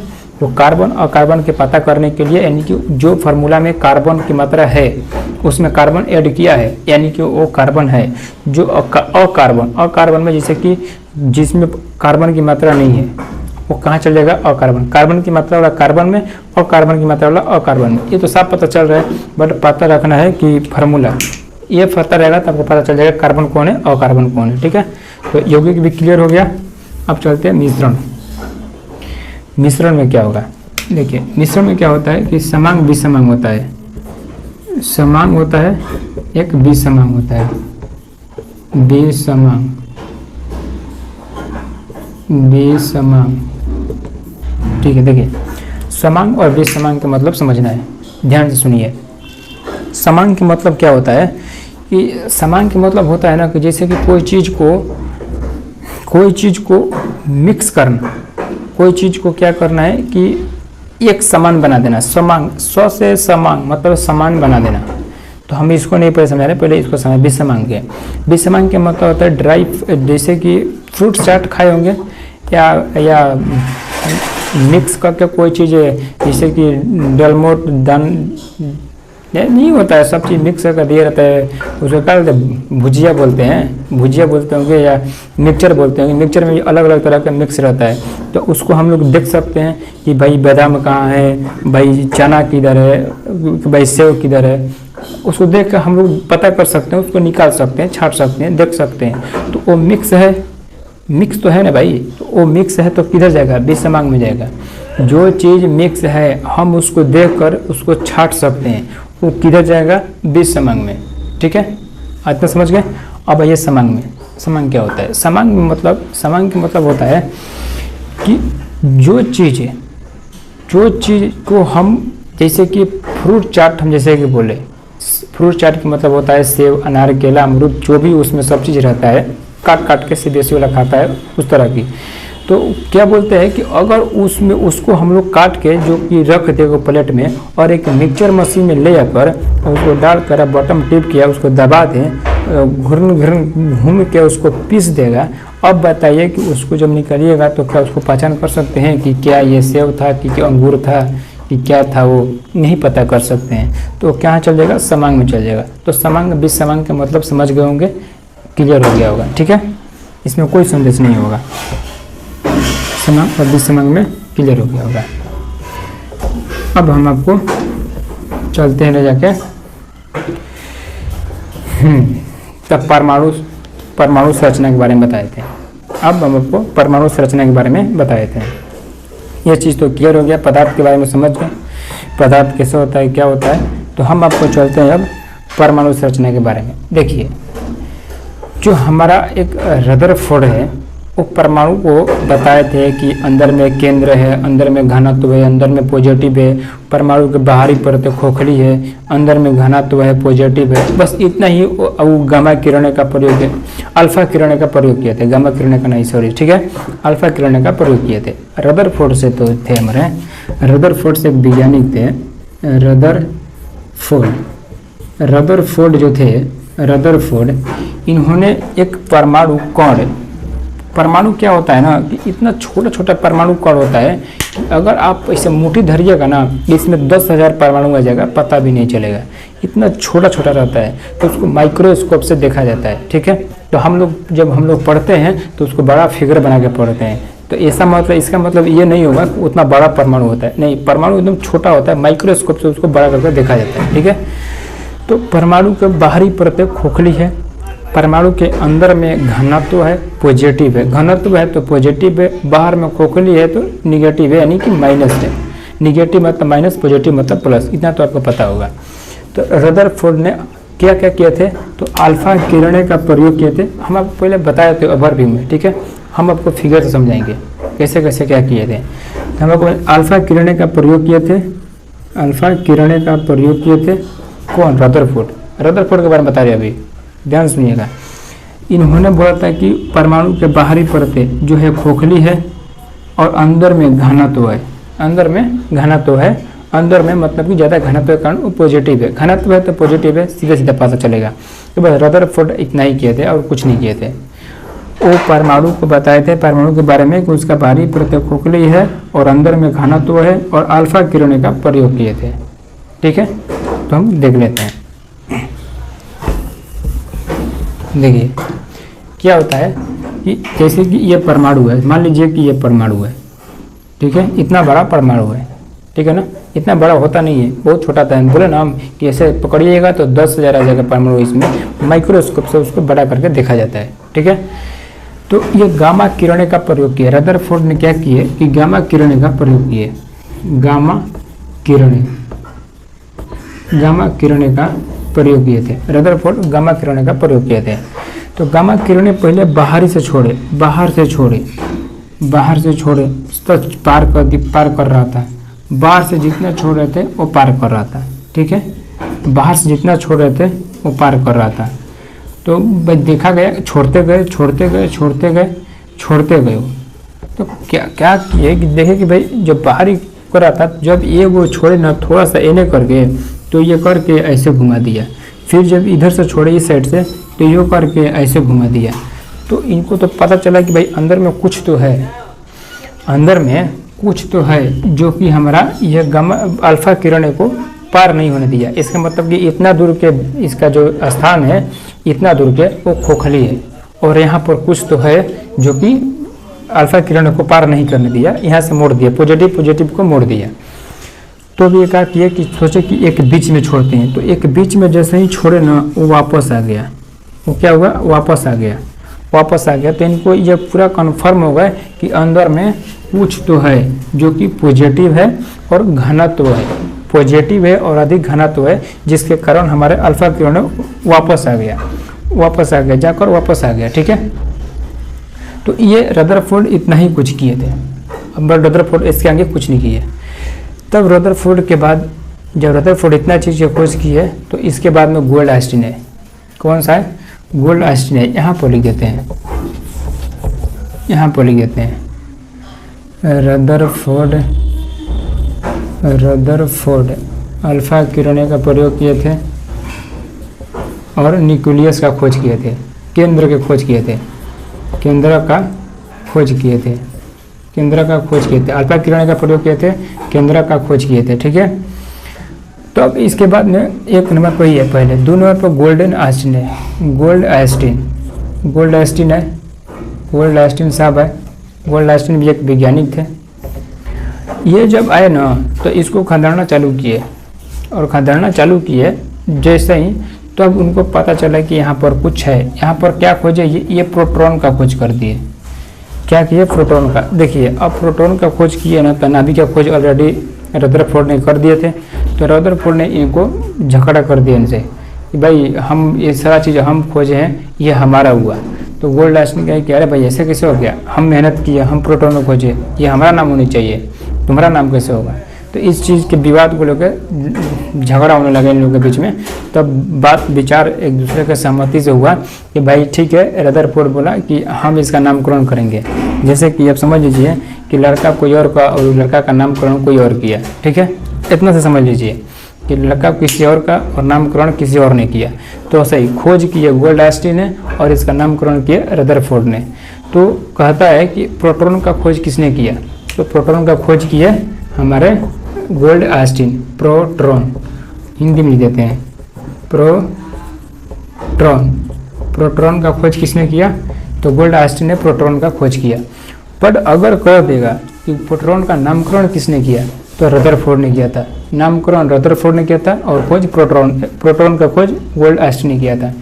तो कार्बन और कार्बन के पता करने के लिए यानी कि जो फार्मूला में कार्बन की मात्रा है उसमें कार्बन ऐड किया है, यानी कि वो कार्बन है। जो अकार्बन में जैसे कि जिसमें कार्बन की मात्रा नहीं है वो कहाँ चल जाएगा? अकार्बन। कार्बन की मात्रा वाला कार्बन में और कार्बन की मात्रा वाला अकार्बन में। ये तो साफ पता चल रहा है, बट पता रखना है कि फार्मूला ये पता रहेगा तो आपको पता चल जाएगा कार्बन कौन है और कार्बन कौन है। ठीक है, तो यौगिक भी क्लियर हो गया। अब चलते हैं मिश्रण। मिश्रण में क्या होगा? देखिए मिश्रण में क्या होता है कि समांग विसमांग होता है, समांग होता है, एक विसमांग होता है, विसमांग, विसमांग। ठीक है, देखिए समांग और विसमांग का मतलब समझना है, ध्यान से सुनिए। समांग का मतलब क्या होता है कि समांग का मतलब होता है ना कि जैसे कि कोई चीज़ को मिक्स करना, कोई चीज़ को क्या करना है कि एक समान बना देना। समांग, स्व से समांग मतलब समान बना देना। तो हम इसको नहीं पहले समझा रहे, पहले इसको समझ। विसमांग के, विसमांग के मतलब होता है ड्राई, जैसे कि फ्रूट चाट खाए होंगे या मिक्स करके कोई चीज़, जैसे कि डलमोट दान नहीं होता है, सब चीज़ मिक्स करके दिया रहता है, उसको क्या बोलते हैं? भुजिया बोलते हैं, भुजिया बोलते होंगे या मिक्सचर बोलते होंगे। मिक्सचर में अलग अलग तरह का मिक्स रहता है, तो उसको हम लोग देख सकते हैं कि भाई बादाम कहाँ है, भाई चना किधर है, भाई सेव किधर है। उसको देख कर हम लोग पता कर सकते हैं, उसको निकाल सकते हैं, छांट सकते हैं, देख सकते हैं। तो वो मिक्स है, मिक्स तो है ना भाई, तो वो मिक्स है तो किधर जाएगा? विसमांग में जाएगा। जो चीज़ मिक्स है हम उसको देख कर उसको छांट सकते हैं, वो किधर जाएगा? विसमांग में। ठीक है, आज तक समझ गए। अब ये समांग में, समांग क्या होता है? समांग में मतलब, समांग का मतलब होता है कि जो चीज़ को हम, जैसे कि फ्रूट चाट, हम जैसे कि बोले फ्रूट चाट का मतलब होता है सेब, अनार, केला, अमरूद, जो भी उसमें सब चीज़ रहता है, काट काट के सीबीएसई वाला खाता है उस तरह की। तो क्या बोलते हैं कि अगर उसमें उसको हम लोग काट के जो कि रख देगा प्लेट में और एक मिक्सचर मशीन में ले जाकर उसको डालकर बटन टिप किया, उसको दबा दें, घूम के उसको पीस देगा। अब बताइए कि उसको जब निकालिएगा तो क्या उसको पहचान कर सकते हैं कि क्या ये सेब था कि क्या अंगूर था कि क्या था? वो नहीं पता कर सकते हैं। तो क्या चल जाएगा? समांग में चल जाएगा। तो समांग विसमांग का मतलब समझ गए होंगे, क्लियर हो गया होगा। ठीक है, इसमें कोई संदेश नहीं होगा, समांग और विसमांग में क्लियर हो गया होगा। अब हम आपको चलते हैं ले जाके तब परमाणु संरचना के बारे में बताए थे। अब हम आपको परमाणु संरचना के बारे में बताए थे। यह चीज़ तो क्लियर हो गया, पदार्थ के बारे में समझ गए, पदार्थ कैसे होता है, क्या होता है। तो हम आपको चलते हैं अब परमाणु संरचना के बारे में। देखिए जो हमारा एक रदरफोर्ड है वो परमाणु को बताए थे कि अंदर में केंद्र है, अंदर में घनत्व है, अंदर में पॉजिटिव है, परमाणु के बाहरी परत खोखली है, अंदर में घनत्व है, पॉजिटिव है। बस इतना ही। वो गामा किरणें का प्रयोग है, अल्फा किरणें का प्रयोग किए थे, गामा किरणें का नहीं, सॉरी, ठीक है, अल्फा किरणें का प्रयोग किए थे। रदरफोर्ड से तो थे हमारे, रदरफोर्ड से एक वैज्ञानिक थे, रदरफोर्ड जो थे, रदरफोर्ड, इन्होंने एक परमाणु कण, परमाणु क्या होता है ना कि इतना छोटा छोटा परमाणु कण होता है कि अगर आप इसे मुट्ठी धरिएगा ना, इसमें 10,000 परमाणु आ जाएगा, पता भी नहीं चलेगा, इतना छोटा छोटा रहता है। तो उसको माइक्रोस्कोप से देखा जाता है। ठीक है, तो हम लोग जब हम लोग पढ़ते हैं तो उसको बड़ा फिगर बना के पढ़ते हैं। तो ऐसा मतलब, इसका मतलब ये नहीं होगा कि उतना बड़ा परमाणु होता है, नहीं, परमाणु एकदम छोटा होता है, माइक्रोस्कोप से उसको बड़ा करके देखा जाता है। ठीक है, तो परमाणु के बाहरी परत खोखली है, परमाणु के अंदर में घनत्व है, पॉजिटिव है, घनत्व है तो पॉजिटिव है, बाहर में खोखली है तो निगेटिव है, यानी कि माइनस है। निगेटिव मतलब माइनस, पॉजिटिव मतलब प्लस, इतना तो आपको पता होगा। तो रदरफोर्ड ने क्या क्या किए थे? तो अल्फा किरणें का प्रयोग किए थे। हम आपको पहले बताए थे ओवरव्यू में। ठीक है, हम आपको फिगर से समझाएंगे कैसे कैसे क्या किए थे। तो हम आपको अल्फा किरणें का प्रयोग किए थे, अल्फा किरणें का प्रयोग किए थे कौन? रदरफोर्ड। रदरफोर्ड के बारे में बता रहे अभी, ध्यान सुनिएगा। इन्होंने बोला था कि परमाणु के बाहरी परतें जो है खोखली है और अंदर में घनत्व है, अंदर में घनत्व है, अंदर में मतलब कि ज़्यादा घनत्व के कारण वो पॉजिटिव है, घनत्व है तो पॉजिटिव है, सीधा सीधा पता चलेगा। तो बस रदरफोर्ड इतना ही किए थे और कुछ नहीं किए थे। वो परमाणु को बताए थे, परमाणु के बारे में कि उसका बाहरी परत खोखली है और अंदर में घनत्व है और अल्फा किरणें का प्रयोग किए थे। ठीक है, तो हम देख लेते हैं। देखिए क्या होता है कि जैसे कि ये परमाणु है, मान लीजिए कि ये परमाणु है, ठीक है, इतना बड़ा परमाणु है, ठीक है ना, इतना बड़ा होता नहीं है, बहुत छोटा था। बोले ना हम कि ऐसे पकड़िएगा तो 10,000 आ जाएगा परमाणु, इसमें माइक्रोस्कोप से उसको बड़ा करके देखा जाता है। ठीक है, तो ये गामा किरणें का प्रयोग किया। रदरफोर्ड ने क्या किए कि गामा किरणें का प्रयोग किए, गामा किरणें का प्रयोग किए थे। रदरफोर्ड गामा किरणें का प्रयोग किए थे। तो गामा किरणें पहले बाहर से छोड़े, बाहर से छोड़े तो पार कर रहा था, बाहर से जितना छोड़ रहे थे वो पार कर रहा था। ठीक है, बाहर से जितना छोड़ रहे थे वो पार कर रहा था। तो देखा गया, छोड़ते गए। तो क्या किए कि देखे कि भाई जब बाहरी कर रहा था, जब ये वो छोड़े ना थोड़ा सा एने करके, तो ये करके ऐसे घुमा दिया, फिर जब इधर से छोड़े इस साइड से तो ये करके ऐसे घुमा दिया। तो इनको तो पता चला कि भाई अंदर में कुछ तो है, अंदर में कुछ तो है जो कि हमारा ये गामा अल्फा किरणें को पार नहीं होने दिया। इसका मतलब कि इतना दूर के इसका जो स्थान है, इतना दूर के वो खोखली है और यहाँ पर कुछ तो है जो कि अल्फा किरणों को पार नहीं करने दिया, यहाँ से मोड़ दिया, पॉजिटिव को मोड़ दिया। तो भी क्या किया कि सोचे कि एक बीच में छोड़ते हैं। तो एक बीच में जैसे ही छोड़े ना वो वापस आ गया। वो क्या हुआ? वापस आ गया। तो इनको ये पूरा कन्फर्म हो गया कि अंदर में कुछ तो है जो कि पॉजिटिव है और घनत्व है, पॉजिटिव है और अधिक घनत्व है, जिसके कारण हमारे अल्फा किरणें वापस आ गया। ठीक है, तो ये रदरफोर्ड इतना ही कुछ किए थे। अब रदरफोर्ड इसके आगे कुछ नहीं किए। तब रदरफोर्ड के बाद जब रदरफोर्ड इतना चीज़ की खोज की है, तो इसके बाद में गोल्ड आस्टीन है। कौन सा है? गोल्ड आस्टीन है। यहाँ पर लिख देते हैं, रदरफोर्ड अल्फा किरणें का प्रयोग किए थे और न्यूक्लियस का खोज किए थे, केंद्र का खोज किए थे, अल्फा किरणें का प्रयोग किए थे, केंद्र का खोज किए थे। ठीक है, तो अब इसके बाद में एक नंबर पर ही है, पहले 2 नंबर पर गोल्ड आस्टीन साहब है। गोल्ड आस्टीन भी एक वैज्ञानिक थे। ये जब आए ना तो इसको खदानना चालू किए जैसे ही, तो अब उनको पता चला कि यहाँ पर कुछ है। यहाँ पर क्या खोजे? ये प्रोटॉन का खोज कर दिए। क्या किए? प्रोटॉन का। देखिए अब प्रोटॉन का खोज किए ना, तो नाभिक का खोज ऑलरेडी रदरफोर्ड ने कर दिए थे। तो रदरफोर्ड ने इनको झगड़ा कर दिया इनसे कि भाई हम ये सारा चीज़ हम खोजे हैं, ये हमारा हुआ। तो गोल्ड आस्टीन कहे कि अरे भाई ऐसे कैसे हो गया, हम मेहनत किए, हम प्रोटॉन को खोजे, ये हमारा नाम होनी चाहिए, तुम्हारा नाम कैसे होगा? तो इस चीज़ के विवाद को लेकर झगड़ा होने लगा इन लोगों के बीच में। तब बात विचार एक दूसरे के सहमति से हुआ कि भाई ठीक है, रदरफोर्ड बोला कि हम इसका नामकरण करेंगे। जैसे कि आप समझ लीजिए कि लड़का कोई और का और लड़का का नामकरण कोई और किया। ठीक है, इतना से समझ लीजिए कि लड़का किसी और का और नामकरण किसी और ने किया। तो सही खोज किए गोल्ड आस्टीन ने और इसका नामकरण किया रदरफोर्ड ने। तो कहता है कि प्रोटॉन का खोज किसने किया? तो प्रोटॉन का खोज किए हमारे गोल्ड आस्टीन। प्रोटॉन हिंदी में लिख देते हैं, प्रोटॉन का खोज किसने किया? तो गोल्ड आस्टीन ने प्रोटॉन का खोज किया। पर अगर कह देगा कि प्रोटॉन का नामकरण किसने किया, तो रदरफोर्ड ने किया था। नामकरण रदरफोर्ड ने किया था और खोज प्रोटॉन का खोज गोल्ड आस्टीन ने किया था।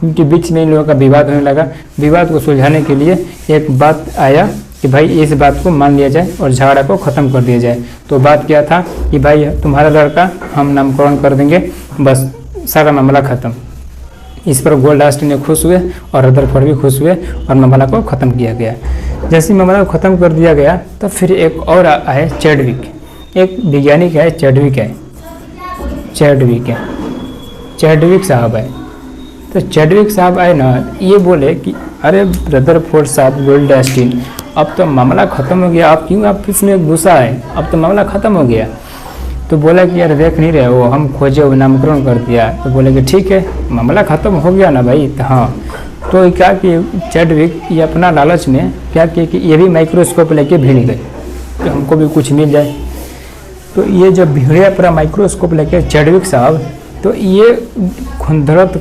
उनके बीच में इन लोगों का विवाद होने लगा। विवाद को सुलझाने के लिए एक बात आया कि भाई इस बात को मान लिया जाए और झगड़ा को ख़त्म कर दिया जाए। तो बात क्या था कि भाई तुम्हारा लड़का हम नामकरण कर देंगे, बस सारा मामला ख़त्म। इस पर गोल्ड आस्टीन ने खुश हुए और रदरफोर्ड भी खुश हुए और मामला को ख़त्म किया गया। जैसे मामला को ख़त्म कर दिया गया तो फिर एक और है चैडविक, एक वैज्ञानिक है चैडविक साहब है। तो चैडविक साहब आए ना, ये बोले कि अरे रदरफोर्ड साहब, गोल्डस्टीन, अब तो मामला ख़त्म हो गया, आप क्यों आप इसमें गुस्सा है, अब तो मामला ख़त्म हो गया। तो बोला कि यार देख नहीं रहे हो, हम खोजे हुए नामकरण कर दिया। तो बोले कि ठीक है, मामला ख़त्म हो गया ना भाई। तो हाँ, तो क्या कि चैडविक ये अपना लालच में क्या किया कि ये भी माइक्रोस्कोप लेके भीड़ गए कि हमको भी कुछ मिल जाए। तो ये जब भीड़े अपना माइक्रोस्कोप लेके चैडविक साहब, तो ये खंडरत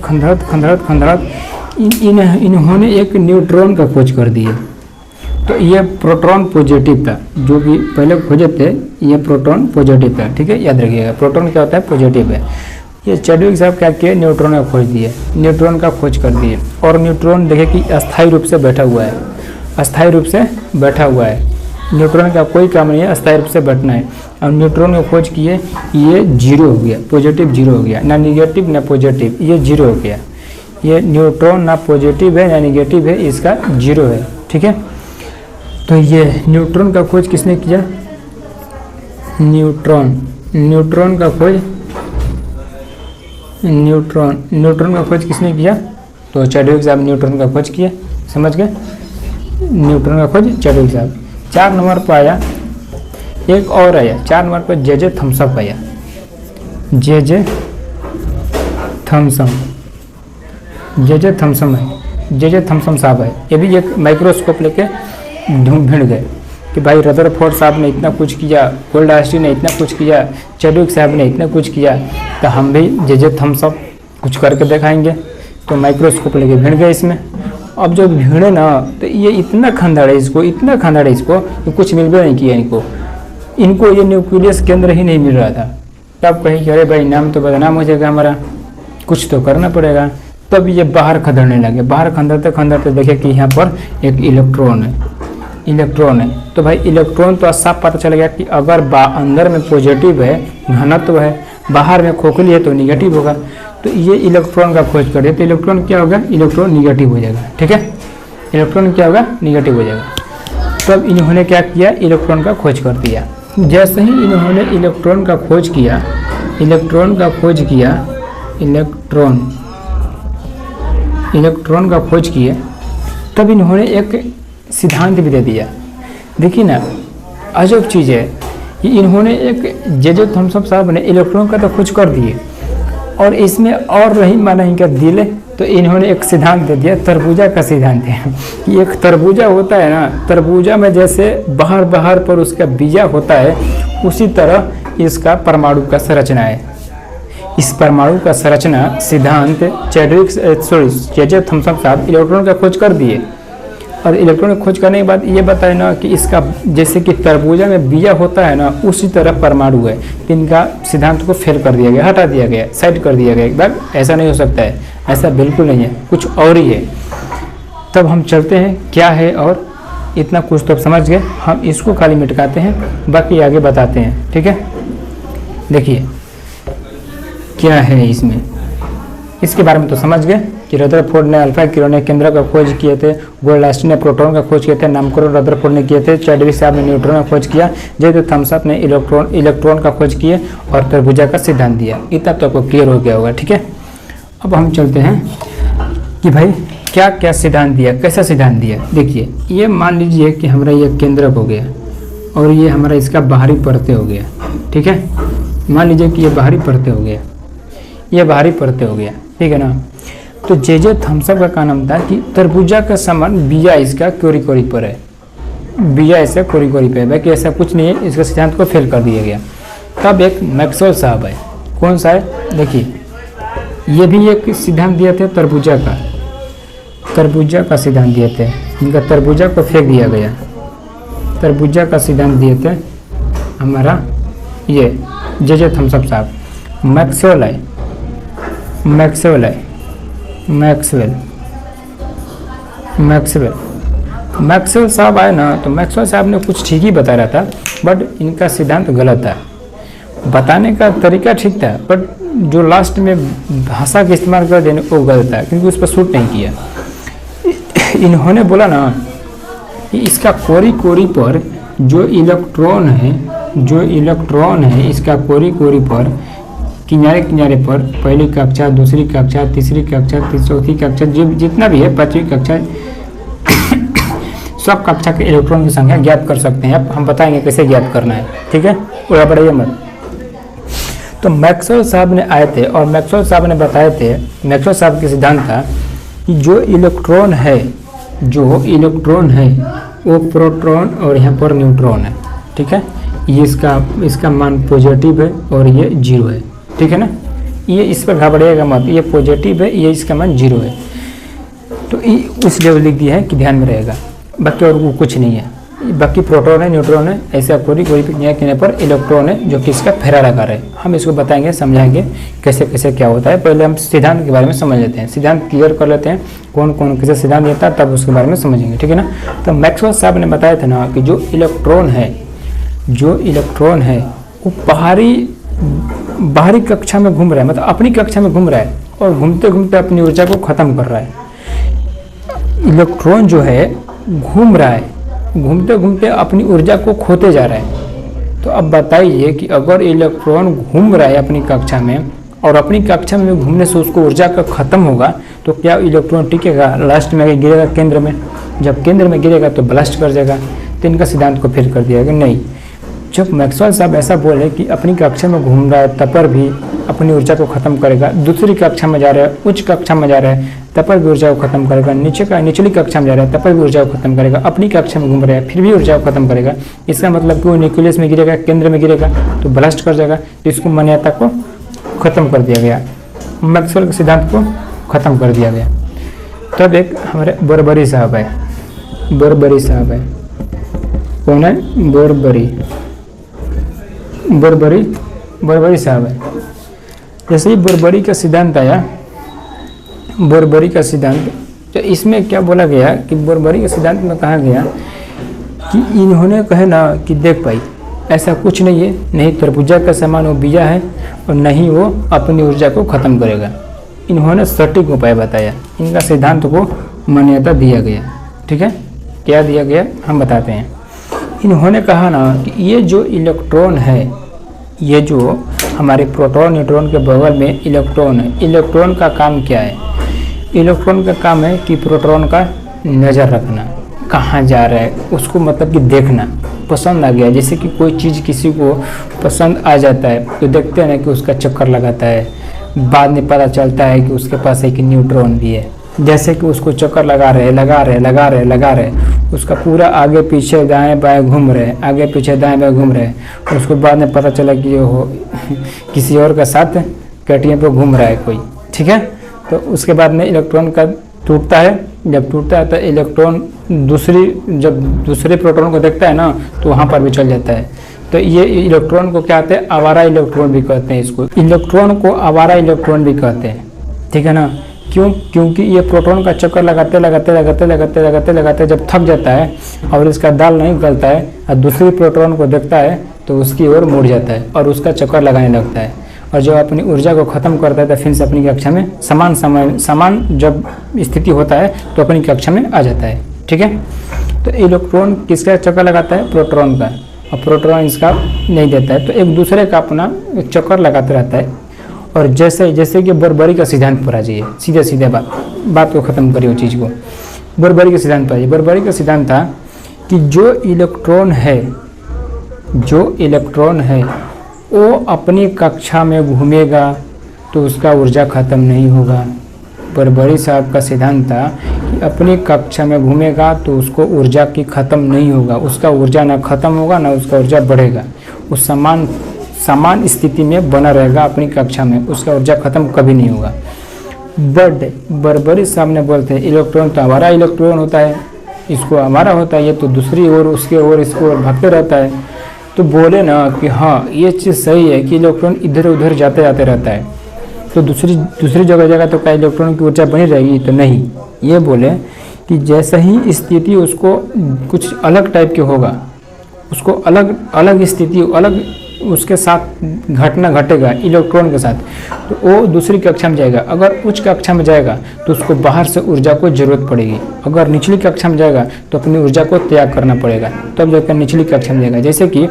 इन्होंने एक न्यूट्रॉन का खोज कर दिए। तो ये प्रोटॉन पॉजिटिव था, जो भी पहले खोजे थे ये प्रोटॉन पॉजिटिव था। ठीक है, याद रखिएगा, प्रोटॉन क्या होता है, पॉजिटिव है। ये चैडविक साहब क्या किए, न्यूट्रॉन का खोज दिए, न्यूट्रॉन का खोज कर दिए। और न्यूट्रॉन देखे कि अस्थायी रूप से बैठा हुआ है, अस्थायी रूप से बैठा हुआ है। न्यूट्रॉन का कोई काम नहीं है, अस्थायी रूप से बैठना है। और न्यूट्रॉन का खोज किए, ये जीरो हो गया, पॉजिटिव जीरो हो गया, ना निगेटिव ना पॉजिटिव, ये जीरो हो गया। ये न्यूट्रॉन ना पॉजिटिव है ना निगेटिव है, इसका जीरो है। ठीक है, तो ये न्यूट्रॉन का खोज किसने किया, न्यूट्रॉन का खोज न्यूट्रॉन का खोज किसने किया, तो चैडविक साहब न्यूट्रॉन का खोज किया। समझ गए, न्यूट्रॉन का खोज चैडविक साहब। 4 नंबर पर आया एक और आया, 4 नंबर पर जे थॉमसन आया, जे थॉमसन है, जे थॉमसन साहब है। ये भी एक माइक्रोस्कोप लेके ढूंढ गए कि भाई रदरफोर्ड साहब ने इतना कुछ किया, गोल्डस्टीन ने इतना कुछ किया, चैडविक साहब ने इतना कुछ किया, तो हम भी जे थॉमसन कुछ करके दिखाएंगे। तो माइक्रोस्कोप लेके भिड़ गए इसमें। अब जब भिड़े ना, तो ये इतना खंडाड़े इसको, कि कुछ मिल भी नहीं किया इनको ये न्यूक्लियस केंद्र ही नहीं मिल रहा था। तब कहीं कि अरे भाई नाम तो बदनाम हो जाएगा हमारा, कुछ तो करना पड़ेगा। तब ये बाहर खदड़ने लगे, बाहर खंदरते देखे कि यहाँ पर एक इलेक्ट्रॉन है। तो भाई इलेक्ट्रॉन तो साफ पता चल गया कि अगर अंदर में पॉजिटिव है, घनत्व है, बाहर में खोखली है तो निगेटिव होगा। तो ये इलेक्ट्रॉन का खोज कर दिया, तो इलेक्ट्रॉन क्या होगा, इलेक्ट्रॉन निगेटिव हो जाएगा। ठीक है, इलेक्ट्रॉन क्या होगा, निगेटिव हो जाएगा। तब इन्होंने क्या किया, इलेक्ट्रॉन का खोज कर दिया। जैसे ही इन्होंने इलेक्ट्रॉन का खोज किया, इलेक्ट्रॉन का खोज किए, तब इन्होंने एक सिद्धांत भी दे दिया। देखिए ना, अजब चीज़ है कि इन्होंने एक जे थॉमसन साहब ने इलेक्ट्रॉन का तो खोज कर दिए, और इसमें और रही माना इनका दिल है। तो इन्होंने एक सिद्धांत दे दिया, तरबूजा का सिद्धांत है कि एक तरबूजा होता है ना, तरबूजा में जैसे बाहर पर उसका बीजा होता है, उसी तरह इसका परमाणु का संरचना है। इस परमाणु का संरचना सिद्धांत जे थॉमसन साहब इलेक्ट्रॉन का खोज कर दिए। और इलेक्ट्रॉन खोज करने के बाद ये बताए ना कि इसका जैसे कि तरबूजा में बीजा होता है ना, उसी तरह परमाणु है। तो इनका सिद्धांत को फेल कर दिया गया, हटा दिया गया, साइड कर दिया गया। एक बार ऐसा नहीं हो सकता है, ऐसा बिल्कुल नहीं है, कुछ और ही है। तब हम चलते हैं क्या है, और इतना कुछ तो समझ गए, हम इसको खाली मिटकाते हैं, बाकी आगे बताते हैं। ठीक है, देखिए क्या है इसमें, इसके बारे में तो समझ गए कि रदरफोर्ड ने अल्फा किरणें केंद्र का खोज किए थे, गोल्डस्टीन ने प्रोटॉन का खोज किए थे, नामकरण रदरफोर्ड ने किए थे, चैडविक साहब ने न्यूट्रॉन का खोज किया, जे थॉमसन ने इलेक्ट्रॉन का खोज किए और तरबूजा का सिद्धांत दिया। इतना तो आपको क्लियर हो गया होगा। ठीक है, अब हम चलते हैं कि भाई क्या क्या सिद्धांत दिया, कैसा सिद्धांत दिया। देखिए, ये मान लीजिए कि हमारा ये केंद्रक हो गया और ये हमारा इसका बाहरी परतें हो गया। ठीक है, मान लीजिए कि ये बाहरी परतें हो गया, ये बाहरी परतें हो गया। ठीक है ना, तो जे थॉमसन का क्या नाम था कि तरबूजा का समान बीजा इसका कोरी पर है, बीजा ऐसा कोरी पे है, बाकी ऐसा कुछ नहीं है। इसका सिद्धांत को फेल कर दिया गया। तब एक मैक्सवेल साहब है, कौन सा है, देखिए ये भी एक सिद्धांत दिए थे तरबूजा का सिद्धांत दिए थे, इनका तरबूजा को फेंक दिया गया। तरबूजा का सिद्धांत दिए थे हमारा ये जे थॉमसन साहब। मैक्सवेल साहब आए ना, तो मैक्सवेल साहब ने कुछ ठीक ही बता रहा था, बट इनका सिद्धांत गलत था। बताने का तरीका ठीक था, बट जो लास्ट में भाषा का इस्तेमाल कर देने वो गलत था, क्योंकि उस पर सूट नहीं किया। इन्होंने बोला ना इसका कोरी कोरी पर जो इलेक्ट्रॉन है इसका कोरी कोरी पर किनारे किनारे पर पहली कक्षा, दूसरी कक्षा, तीसरी कक्षा, चौथी कक्षा, जितना भी है, 5वीं कक्षा, सब कक्षा के इलेक्ट्रॉन की संख्या ज्ञात कर सकते हैं। अब हम बताएंगे कैसे ज्ञात करना है, ठीक है, उड़ा बढ़ाइए मत। तो मैक्सवेल साहब ने आए थे और मैक्सवेल साहब ने बताए थे, मैक्सवेल साहब के सिद्धांत था कि जो इलेक्ट्रॉन है वो प्रोटॉन और यहाँ पर न्यूट्रॉन है, ठीक है। ये इसका मान पॉजिटिव है और ये 0 है, ठीक है ना। ये इस पर घबराइएगा मत, ये पॉजिटिव है, ये इसका मान 0 है। तो उस लेवल लिख दिया है कि ध्यान में रहेगा, बाकी और वो कुछ नहीं है। बाकी प्रोटॉन है, न्यूट्रॉन है, ऐसा कोई किनारे पर इलेक्ट्रॉन है जो कि इसका फेराडाकार है। हम इसको बताएंगे, समझाएंगे कैसे कैसे क्या होता है। पहले हम सिद्धांत के बारे में समझ लेते हैं, सिद्धांत क्लियर कर लेते हैं, कौन कौन कैसे सिद्धांत देता है, तब उसके बारे में समझेंगे, ठीक है ना। तो मैक्सवेल साहब ने बताया था ना कि जो इलेक्ट्रॉन है वो बाहरी कक्षा में घूम रहा है, मतलब अपनी कक्षा में घूम रहा है और घूमते घूमते अपनी ऊर्जा को ख़त्म कर रहा है। इलेक्ट्रॉन जो है घूम रहा है, घूमते घूमते अपनी ऊर्जा को खोते जा रहा है। तो अब बताइए कि अगर इलेक्ट्रॉन घूम रहा है अपनी कक्षा में और अपनी कक्षा में घूमने से उसको ऊर्जा का ख़त्म होगा, तो क्या इलेक्ट्रॉन टिकेगा? लास्ट में गिरेगा केंद्र में, जब केंद्र में गिरेगा तो ब्लास्ट कर जाएगा। तो इनका सिद्धांत को फिर कर दिया कि नहीं, जब मैक्सवेल साहब ऐसा बोले कि अपनी कक्षा में घूम रहा है तब पर भी अपनी ऊर्जा को ख़त्म करेगा, दूसरी कक्षा में जा रहा है, उच्च कक्षा में जा रहा है तब पर भी ऊर्जा को खत्म करेगा, निचली कक्षा में जा रहा है तब पर भी ऊर्जा को खत्म करेगा, अपनी कक्षा में घूम रहा है फिर भी ऊर्जा को खत्म करेगा। इसका मतलब कि वो न्यूक्लियस में गिरेगा, केंद्र में गिरेगा तो ब्लास्ट कर जाएगा। तो इसको मान्यता को खत्म कर दिया गया, मैक्सवेल के सिद्धांत को खत्म कर दिया गया। तब एक हमारे बोरबरी साहब है, कौन है? बोरबरी साहब है। जैसे ही बोरबरी का सिद्धांत आया, बोरबरी का सिद्धांत, तो इसमें क्या बोला गया कि बोरबरी के सिद्धांत में कहा गया कि इन्होंने कहे ना कि देख भाई ऐसा कुछ नहीं है, नहीं तरबूजा का समान वो बीजा है और नहीं वो अपनी ऊर्जा को ख़त्म करेगा। इन्होंने सटीक उपाय बताया, इनका सिद्धांत को मान्यता दिया गया, ठीक है। क्या दिया गया हम बताते हैं। इन्होंने कहा ना कि ये जो इलेक्ट्रॉन है, ये जो हमारे प्रोटॉन न्यूट्रॉन के बगल में इलेक्ट्रॉन है, इलेक्ट्रॉन का काम क्या है? इलेक्ट्रॉन का काम है कि प्रोटॉन का नज़र रखना, कहाँ जा रहा है उसको, मतलब कि देखना। पसंद आ गया, जैसे कि कोई चीज़ किसी को पसंद आ जाता है तो देखते हैं ना कि उसका चक्कर लगाता है, बाद में पता चलता है कि उसके पास एक न्यूट्रॉन भी है। जैसे कि उसको चक्कर लगा रहे, उसका पूरा आगे पीछे दाएं बाएं घूम रहे, आगे पीछे दाएं बाएं घूम रहे, और उसको बाद में पता चला कि वो किसी और का साथ KTM पे घूम रहा है कोई, ठीक है। तो उसके बाद में इलेक्ट्रॉन का टूटता है, जब टूटता है तो इलेक्ट्रॉन जब दूसरे प्रोटॉन को देखता है ना तो वहाँ पर भी चल जाता है। तो ये इलेक्ट्रॉन को क्या कहते हैं? आवारा इलेक्ट्रॉन भी कहते हैं। इसको इलेक्ट्रॉन को आवारा इलेक्ट्रॉन भी कहते हैं, ठीक है ना। क्यों? क्योंकि ये प्रोटॉन का चक्कर लगाते जब थक जाता है और इसका दाल नहीं गलता है और दूसरी प्रोटॉन को देखता है तो उसकी ओर मुड़ जाता है और उसका चक्कर लगाने लगता है, और जब अपनी ऊर्जा को ख़त्म करता है तो फिर से अपनी कक्षा में समान जब स्थिति होता है तो अपनी कक्षा में आ जाता है, ठीक है। तो इलेक्ट्रॉन किसका चक्कर लगाता है? प्रोटॉन का, और प्रोटॉन इसका नहीं देता है, तो एक दूसरे का अपना चक्कर लगाते रहता है। और जैसे कि बोरबरी का सिद्धांत पर आ जाइए, सीधे बात को ख़त्म करिए, वो चीज़ को। बोरबरी के सिद्धांत पर आइए। बोरबरी का सिद्धांत था कि जो इलेक्ट्रॉन है वो अपनी कक्षा में घूमेगा तो उसका ऊर्जा ख़त्म नहीं होगा। बोरबरी साहब का सिद्धांत था कि अपनी कक्षा में घूमेगा तो उसको ऊर्जा की ख़त्म नहीं होगा, उसका ऊर्जा ना ख़त्म होगा ना उसका ऊर्जा बढ़ेगा, उस समान स्थिति में बना रहेगा अपनी कक्षा में, उसका ऊर्जा ख़त्म कभी नहीं होगा। बट बोरबरी साहब ने बोलते हैं इलेक्ट्रॉन तो हमारा इलेक्ट्रॉन होता है, इसको हमारा होता है, ये तो दूसरी ओर उसके ओर इसको ओर भागते रहता है। तो बोले ना कि हाँ ये चीज़ सही है कि इलेक्ट्रॉन इधर उधर जाते रहता है, तो दूसरी जगह तो क्या इलेक्ट्रॉन की ऊर्जा बनी रहेगी? तो नहीं। ये बोले कि जैसे ही स्थिति उसको कुछ अलग टाइप की होगा, उसको अलग स्थिति अलग उसके साथ घटना घटेगा इलेक्ट्रॉन के साथ, तो वो दूसरी कक्षा में जाएगा। अगर उच्च कक्षा में जाएगा तो उसको बाहर से ऊर्जा को जरूरत पड़ेगी। अगर निचली कक्षा में जाएगा तो अपनी ऊर्जा को त्याग करना पड़ेगा, तब जाकर निचली कक्षा में जाएगा। जैसे कि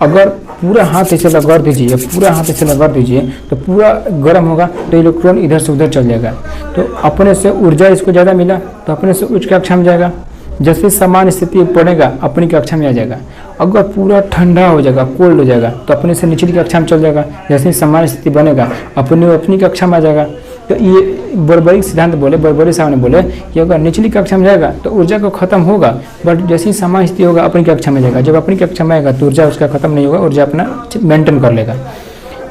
अगर पूरा हाथ इसे रगड़ दीजिए, पूरा हाथ इसे रगड़ दीजिए तो पूरा गर्म होगा, तो इलेक्ट्रॉन इधर से उधर चल जाएगा। तो अपने से ऊर्जा इसको ज़्यादा मिला तो अपने से उच्च कक्षा में जाएगा। जैसे सामान्य स्थिति पड़ेगा अपनी कक्षा में आ जाएगा। अगर पूरा ठंडा हो जाएगा, कोल्ड हो जाएगा, तो अपने से निचली कक्षा में चल जाएगा। जैसे सामान्य स्थिति बनेगा अपनी कक्षा में आ जाएगा। तो ये बर्बरिक सिद्धांत बोले, बर्बरी साहब ने बोले कि अगर निचली कक्षा में जाएगा तो ऊर्जा को खत्म होगा, बट जैसे ही सामान्य स्थिति होगा अपनी कक्षा में जाएगा। जब अपनी कक्षा में आएगा तो ऊर्जा उसका खत्म नहीं होगा, ऊर्जा अपना मेंटेन कर लेगा।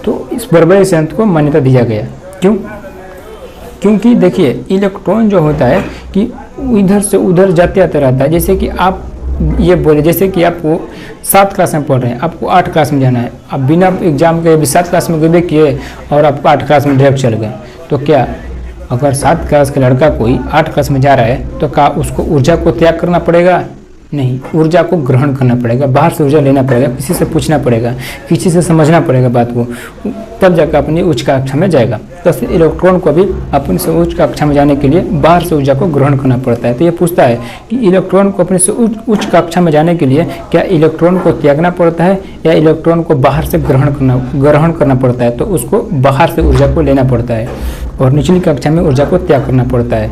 तो इस बर्बरिक सिद्धांत को मान्यता दिया गया। क्यों? क्योंकि देखिए इलेक्ट्रॉन जो होता है कि इधर से उधर जाते आते रहता है। जैसे कि आप ये बोले, जैसे कि आपको 7 क्लास में पढ़ रहे हैं, आपको 8 क्लास में जाना है, आप बिना एग्जाम के अभी 7 क्लास में गए किए और आपको 8 क्लास में डायरेक्ट चल गए, तो क्या अगर 7 क्लास का लड़का कोई 8 क्लास में जा रहा है तो क्या उसको ऊर्जा को त्याग करना पड़ेगा? नहीं, ऊर्जा को ग्रहण करना पड़ेगा, बाहर से ऊर्जा लेना पड़ेगा, किसी से पूछना पड़ेगा, किसी से समझना पड़ेगा बात को, तब जाकर अपनी उच्च कक्षा में जाएगा। तो इलेक्ट्रॉन को भी अपने से उच्च कक्षा में जाने के लिए बाहर से ऊर्जा को ग्रहण करना पड़ता है। तो ये पूछता है कि इलेक्ट्रॉन को अपने से उच्च कक्षा में जाने के लिए क्या इलेक्ट्रॉन को त्यागना पड़ता है या इलेक्ट्रॉन को बाहर से ग्रहण करना पड़ता है? तो उसको बाहर से ऊर्जा को लेना पड़ता है और निचली कक्षा में ऊर्जा को त्याग करना पड़ता है।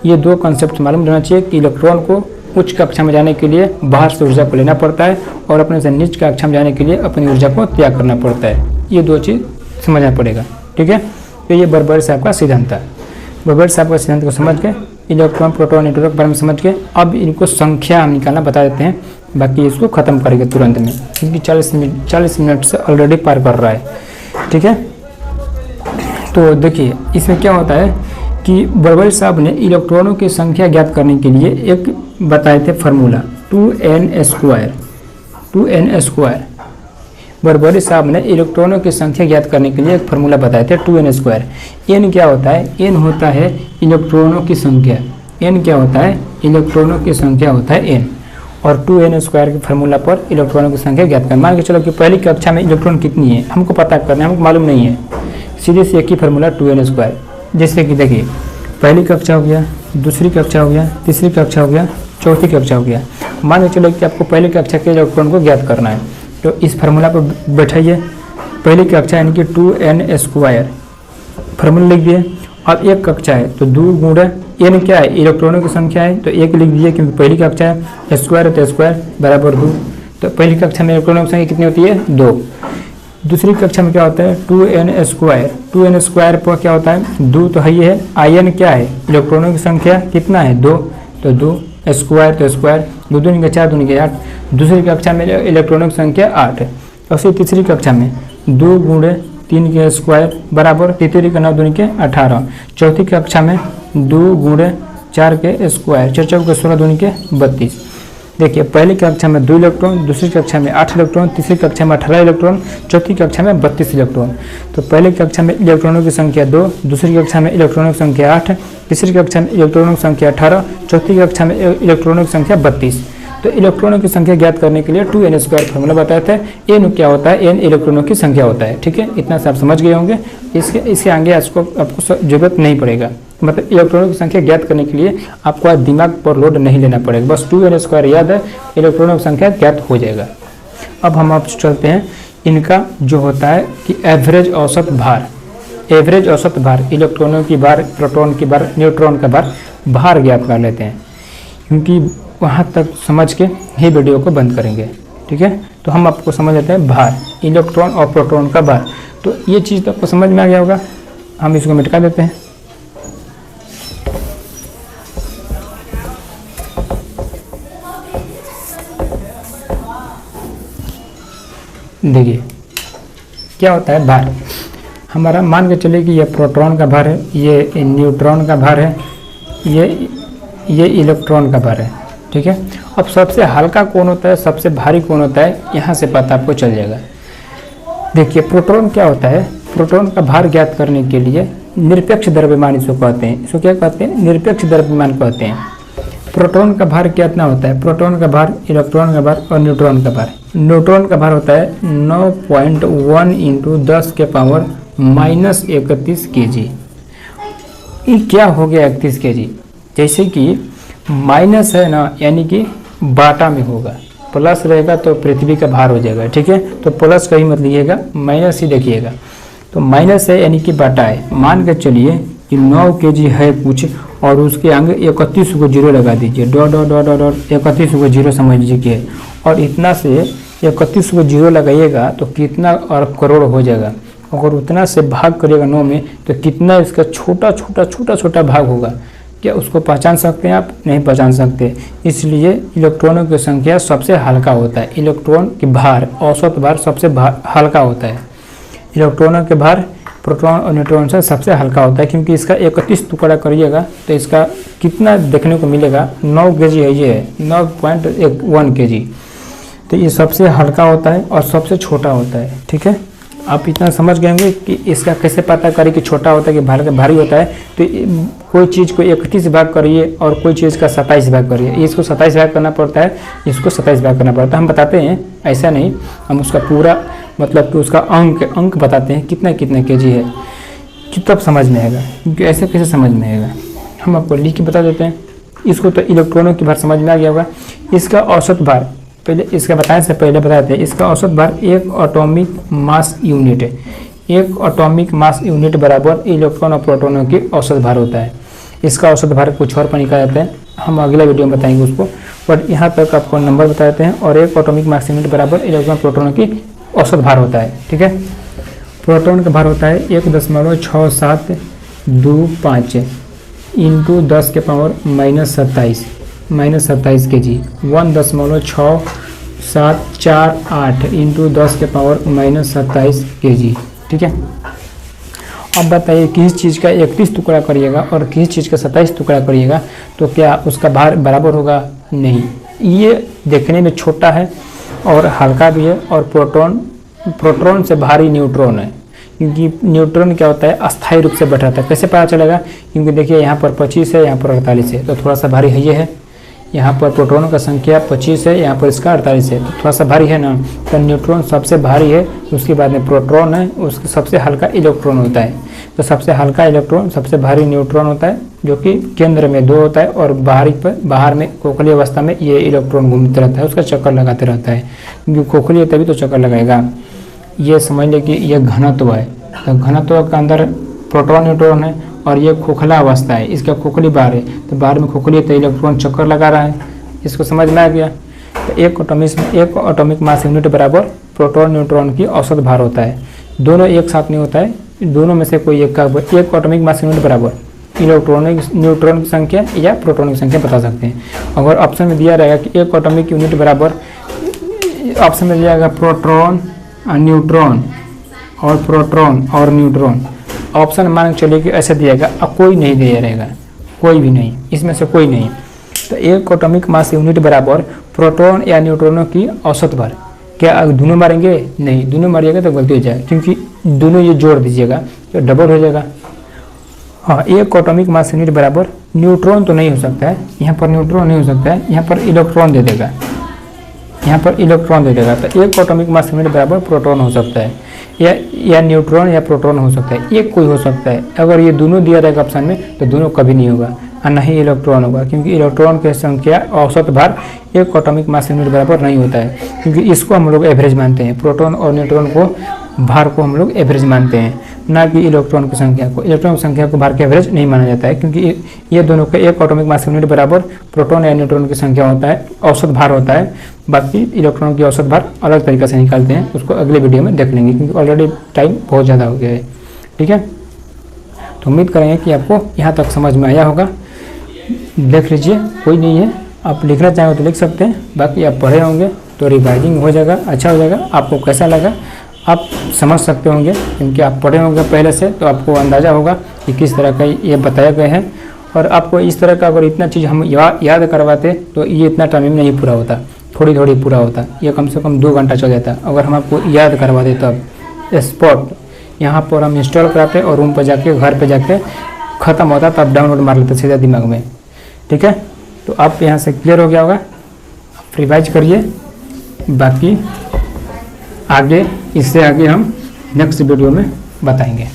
ये दो कॉन्सेप्ट मालूम रहना चाहिए कि इलेक्ट्रॉन को उच्च कक्षा में जाने के लिए बाहर से ऊर्जा को लेना पड़ता है और अपने से निच कक्षा में जाने के लिए अपनी ऊर्जा को त्याग करना पड़ता है। ये दो चीज़ समझना पड़ेगा, ठीक है। तो ये बर्बरी साहब का सिद्धांत है। बर्बरी साहब का सिद्धांत को समझ के, इलेक्ट्रॉन प्रोटॉन न्यूट्रॉन के बारे में समझ के, अब इनको संख्या हम निकालना बता देते हैं, बाकी इसको ख़त्म करेंगे तुरंत में, क्योंकि 40 मिनट से ऑलरेडी पार कर रहा है, ठीक है। तो देखिए इसमें क्या होता है कि बर्बरी साहब ने इलेक्ट्रॉनों की संख्या ज्ञात करने के लिए एक बताए थे फार्मूला 2n स्क्वायर। बर्बरी साहब ने इलेक्ट्रॉनों की संख्या ज्ञात करने के लिए एक फार्मूला बताए थे 2n स्क्वायर। n क्या होता है? n होता है इलेक्ट्रॉनों की संख्या। n क्या होता है? इलेक्ट्रॉनों की संख्या होता है n। और 2n स्क्वायर के फार्मूला पर इलेक्ट्रॉनों की संख्या ज्ञात करना। मान के चलो कि पहली कक्षा में इलेक्ट्रॉन कितनी है हमको पता करना है, हमको मालूम नहीं है, सीधे से एक ही फार्मूला 2n स्क्वायर। जैसे कि देखिए पहली कक्षा हो गया, दूसरी कक्षा हो गया, तीसरी कक्षा हो गया, चौथी कक्षा हो गया। मान के चलो कि आपको पहली कक्षा के इलेक्ट्रॉन को ज्ञात करना है, तो इस फार्मूला पर बैठाइए, पहली कक्षा यानी कि 2n स्क्वायर, फार्मूला लिख दिए। अब एक कक्षा है तो 2 गुणा n क्या है? इलेक्ट्रॉनों की संख्या है, तो 1 लिख दीजिए क्योंकि पहली कक्षा है, स्क्वायर है तो स्क्वायर बराबर 2। तो पहली कक्षा में इलेक्ट्रॉनों की संख्या कितनी होती है? 2। दूसरी कक्षा में क्या होता है? 2n square. 2n स्क्वायर पर क्या होता है? 2 तो है ही है, in क्या है? इलेक्ट्रॉनों की संख्या कितना है? 2, तो 2 स्क्वायर तो स्क्वायर, 2 दूनी के 4, दूनी के 8। दूसरी कक्षा में इलेक्ट्रॉनों की संख्या 8 है। और फिर तीसरी कक्षा में 2 गुणे 3 के स्क्वायर बराबर, तीसरी के 9 दूनी के 18। चौथी कक्षा में 2 गुणे 4 के स्क्वायर, 4 चौक के 16, दूनी के 32। देखिए पहली कक्षा में 2 इलेक्ट्रॉन, दूसरी कक्षा में 8 इलेक्ट्रॉन, तीसरी कक्षा में 18 इलेक्ट्रॉन, चौथी कक्षा में 32 इलेक्ट्रॉन। तो पहली कक्षा में इलेक्ट्रॉनों की संख्या 2, दूसरी कक्षा में इलेक्ट्रॉनों की संख्या 8, तीसरी कक्षा में इलेक्ट्रॉनों की संख्या 18, चौथी कक्षा में इलेक्ट्रॉनों की संख्या 32। तो इलेक्ट्रॉनों की संख्या ज्ञात करने के लिए 2n स्क्वायर फार्मूला बताए थे। n क्या होता है? n इलेक्ट्रॉनों की संख्या होता है, ठीक है। इतना से आप समझ गए होंगे। इसके आगे आपको जरूरत नहीं पड़ेगा, मतलब इलेक्ट्रॉनों की संख्या ज्ञात करने के लिए आपको आज दिमाग पर लोड नहीं लेना पड़ेगा, बस 2n स्क्वायर याद है, इलेक्ट्रॉनों की संख्या ज्ञात हो जाएगा। अब हम आप चलते हैं इनका जो होता है कि एवरेज औसत भार। एवरेज औसत भार, इलेक्ट्रॉनों की भार, प्रोटॉन की भार, न्यूट्रॉन का भार ज्ञात कर लेते हैं, क्योंकि वहाँ तक समझ के ही वीडियो को बंद करेंगे, ठीक है। तो हम आपको समझ लेते हैं भार, इलेक्ट्रॉन और प्रोटॉन का भार। तो ये चीज़ तो आपको समझ में आ गया होगा, हम इसको मिटा देते हैं। देखिए क्या होता है भार हमारा, मान के चलिए कि ये प्रोटॉन का भार है, ये न्यूट्रॉन का भार है, ये इलेक्ट्रॉन का भार है, ठीक है। अब सबसे हल्का कौन होता है, सबसे भारी कौन होता है, यहाँ से पता आपको चल जाएगा। देखिए प्रोटॉन क्या होता है, प्रोटॉन का भार ज्ञात करने के लिए निरपेक्ष द्रव्यमान इसको कहते हैं। इसको क्या कहते हैं? निरपेक्ष द्रव्यमान कहते हैं। प्रोटॉन का भार कितना होता है? प्रोटॉन का भार, इलेक्ट्रॉन का भार और न्यूट्रॉन का भार। न्यूट्रॉन का भार होता है 9.1 इंटू 10 के पावर माइनस 31 kg। ये क्या हो गया 31 kg? जैसे कि माइनस है ना, यानी कि बाटा में होगा, प्लस रहेगा तो पृथ्वी का भार हो जाएगा, ठीक है। तो प्लस का ही मत लीजिएगा, माइनस ही देखिएगा। तो माइनस है यानी कि बाटा है। मान के चलिए कि 9 kg है कुछ, और उसके आगे 31 को जीरो लगा दीजिए, dot dot dot dot dot 31 को जीरो समझ लीजिए कि है। और इतना से 31 को जीरो लगाइएगा तो कितना अरब करोड़ हो जाएगा। अगर उतना से भाग करिएगा 9 में तो कितना इसका छोटा छोटा छोटा छोटा भाग होगा। क्या उसको पहचान सकते हैं आप? नहीं पहचान सकते। इसलिए इलेक्ट्रॉनों की संख्या सबसे हल्का होता है। इलेक्ट्रॉन की भार, औसत भार सबसे हल्का होता है। इलेक्ट्रॉनों के भार प्रोटॉन और न्यूट्रॉन से सबसे हल्का होता है, क्योंकि इसका 31 टुकड़ा करिएगा तो इसका कितना देखने को मिलेगा? 9 kg है, ये है 9.1 kg। तो ये सबसे हल्का होता है और सबसे छोटा होता है, ठीक है। आप इतना समझ गए होंगे कि इसका कैसे पता करें कि छोटा होता है कि भारी होता है। तो कोई चीज़ को 31 भाग करिए और कोई चीज़ का 27 भाग करिए। इसको 27 भाग करना पड़ता है, इसको 27 भाग करना पड़ता है। हम बताते हैं, ऐसा नहीं, हम उसका पूरा मतलब कि उसका अंक बताते हैं कितना कितना kg है, कि तब समझ में आएगा। क्योंकि ऐसे कैसे समझ में आएगा, हम आपको लिख के बता देते हैं। इसको तो इलेक्ट्रॉनों की भार समझ में आ गया होगा। इसका औसत भार, पहले इसका बताने से पहले बताते हैं, इसका औसत भार 1 एटॉमिक मास यूनिट है। 1 एटॉमिक मास यूनिट बराबर इलेक्ट्रॉन और प्रोटॉनों की औसत भार होता है। इसका औसत भार कुछ और पर निकाला जाता है, हम अगले वीडियो में बताएंगे उसको। बट यहाँ तक आपको नंबर बता देते हैं। और 1 एटॉमिक मास यूनिट बराबर इलेक्ट्रॉन प्रोटॉनों की औसत भार होता है, ठीक है। प्रोटॉन का भार होता है 1.6725 इंटू 10 के पावर माइनस 27 kg। 1.6748 इंटू 10 के पावर माइनस 27 kg, ठीक है। अब बताइए किस चीज़ का 31 टुकड़ा करिएगा और किस चीज़ का 27 टुकड़ा करिएगा तो क्या उसका भार बराबर होगा? नहीं। ये देखने में छोटा है और हल्का भी है। और प्रोटॉन से भारी न्यूट्रॉन है, क्योंकि न्यूट्रॉन क्या होता है? अस्थायी रूप से बैठा रहता है। कैसे पता चलेगा? क्योंकि देखिए यहाँ पर 25 है, यहाँ पर 48 है, तो थोड़ा सा भारी है ये है। यहाँ पर प्रोटॉन का संख्या 25 है, यहाँ पर इसका 48 है, तो थोड़ा सा भारी है ना। तो न्यूट्रॉन सबसे भारी है, उसके बाद में प्रोटॉन है, उसके सबसे हल्का इलेक्ट्रॉन होता है। तो सबसे हल्का इलेक्ट्रॉन सबसे भारी न्यूट्रॉन होता है, जो कि केंद्र में 2 होता है और बाहर में खोखली अवस्था में ये इलेक्ट्रॉन घूमते रहता है, उसका चक्कर लगाते रहता है। क्योंकि खोखली है तभी तो चक्कर लगाएगा। ये समझ ले कि यह घनत्व है, तो घनत्व के अंदर प्रोटॉन न्यूट्रॉन है और ये खोखला अवस्था है, इसका खोखली बाहर है, तो बाहर में खोखली है तो इलेक्ट्रॉन चक्कर लगा रहा है। इसको समझ में आ गया? तो 1 एटॉमिक मास यूनिट बराबर प्रोटॉन न्यूट्रॉन की औसत भार होता है। दोनों एक साथ नहीं होता है, दोनों में से कोई एक का 1 एटॉमिक मास यूनिट बराबर न्यूट्रॉन की संख्या या प्रोटॉन की संख्या बता सकते हैं। अगर ऑप्शन में दिया रहेगा कि 1 एटॉमिक यूनिट बराबर, ऑप्शन में दिया जाएगा प्रोटॉन न्यूट्रॉन और प्रोटॉन और न्यूट्रॉन, ऑप्शन मान के चलिए कि ऐसे दिएगा, अब कोई नहीं दिया रहेगा, कोई भी नहीं, इसमें से कोई नहीं। तो 1 एटॉमिक मास यूनिट बराबर प्रोटॉन या न्यूट्रॉनों की औसत भार। क्या दोनों मारेंगे? नहीं, दोनों मारिएगा तो गलती हो जाएगा, क्योंकि दोनों ये जोड़ दीजिएगा तो डबल हो जाएगा। हाँ, 1 एटॉमिक मास यूनिट बराबर न्यूट्रॉन तो नहीं हो सकता है, यहाँ पर न्यूट्रॉन नहीं हो सकता है, यहाँ पर इलेक्ट्रॉन दे देगा, यहाँ पर इलेक्ट्रॉन दे देगा। तो 1 एटॉमिक मास यूनिट बराबर प्रोटॉन हो सकता है, या न्यूट्रॉन या प्रोटॉन हो सकता है, एक कोई हो सकता है। अगर ये दोनों दिया रहेगा ऑप्शन में तो दोनों कभी नहीं होगा और न ही इलेक्ट्रॉन होगा, क्योंकि इलेक्ट्रॉन की संख्या औसत भार 1 एटॉमिक मास यूनिट बराबर नहीं होता है, क्योंकि इसको हम लोग एवरेज मानते हैं। प्रोटॉन और न्यूट्रॉन को भार को हम लोग एवरेज मानते हैं, ना कि इलेक्ट्रॉन की संख्या को। इलेक्ट्रॉन की संख्या को भार के एवरेज नहीं माना जाता है, क्योंकि ये दोनों का 1 एटॉमिक मास यूनिट बराबर प्रोटॉन या न्यूट्रॉन की संख्या होता है, औसत भार होता है। बाकी इलेक्ट्रॉन की औसत भार अलग तरीके से निकालते हैं, उसको अगले वीडियो में देख लेंगे, क्योंकि ऑलरेडी टाइम बहुत ज़्यादा हो गया है, ठीक है। तो उम्मीद करेंगे कि आपको यहाँ तक समझ में आया होगा। देख लीजिए, कोई नहीं है, आप लिखना चाहें तो लिख सकते हैं, बाकी आप पढ़े होंगे तो रिवाइजिंग हो जाएगा, अच्छा हो जाएगा। आपको कैसा लगा आप समझ सकते होंगे, क्योंकि आप पढ़े होंगे पहले से, तो आपको अंदाज़ा होगा कि किस तरह का ये बताया गया है। और आपको इस तरह का अगर इतना चीज़ हम याद करवाते तो ये इतना टाइम नहीं पूरा होता, थोड़ी थोड़ी पूरा होता, ये कम से कम 2 घंटा चल जाता। अगर हम आपको याद करवाते तब स्पॉट यहाँ पर हम इंस्टॉल कराते और रूम पर जाके, घर पर जाके ख़त्म होता, तब डाउनलोड मार लेते सीधा दिमाग में, ठीक है। तो आप यहाँ से क्लियर हो गया होगा, रिवाइज करिए। बाकी आगे, इससे आगे हम नेक्स्ट वीडियो में बताएंगे,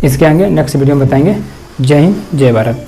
इसके आगे नेक्स्ट वीडियो में बताएंगे। जय हिंद, जय भारत।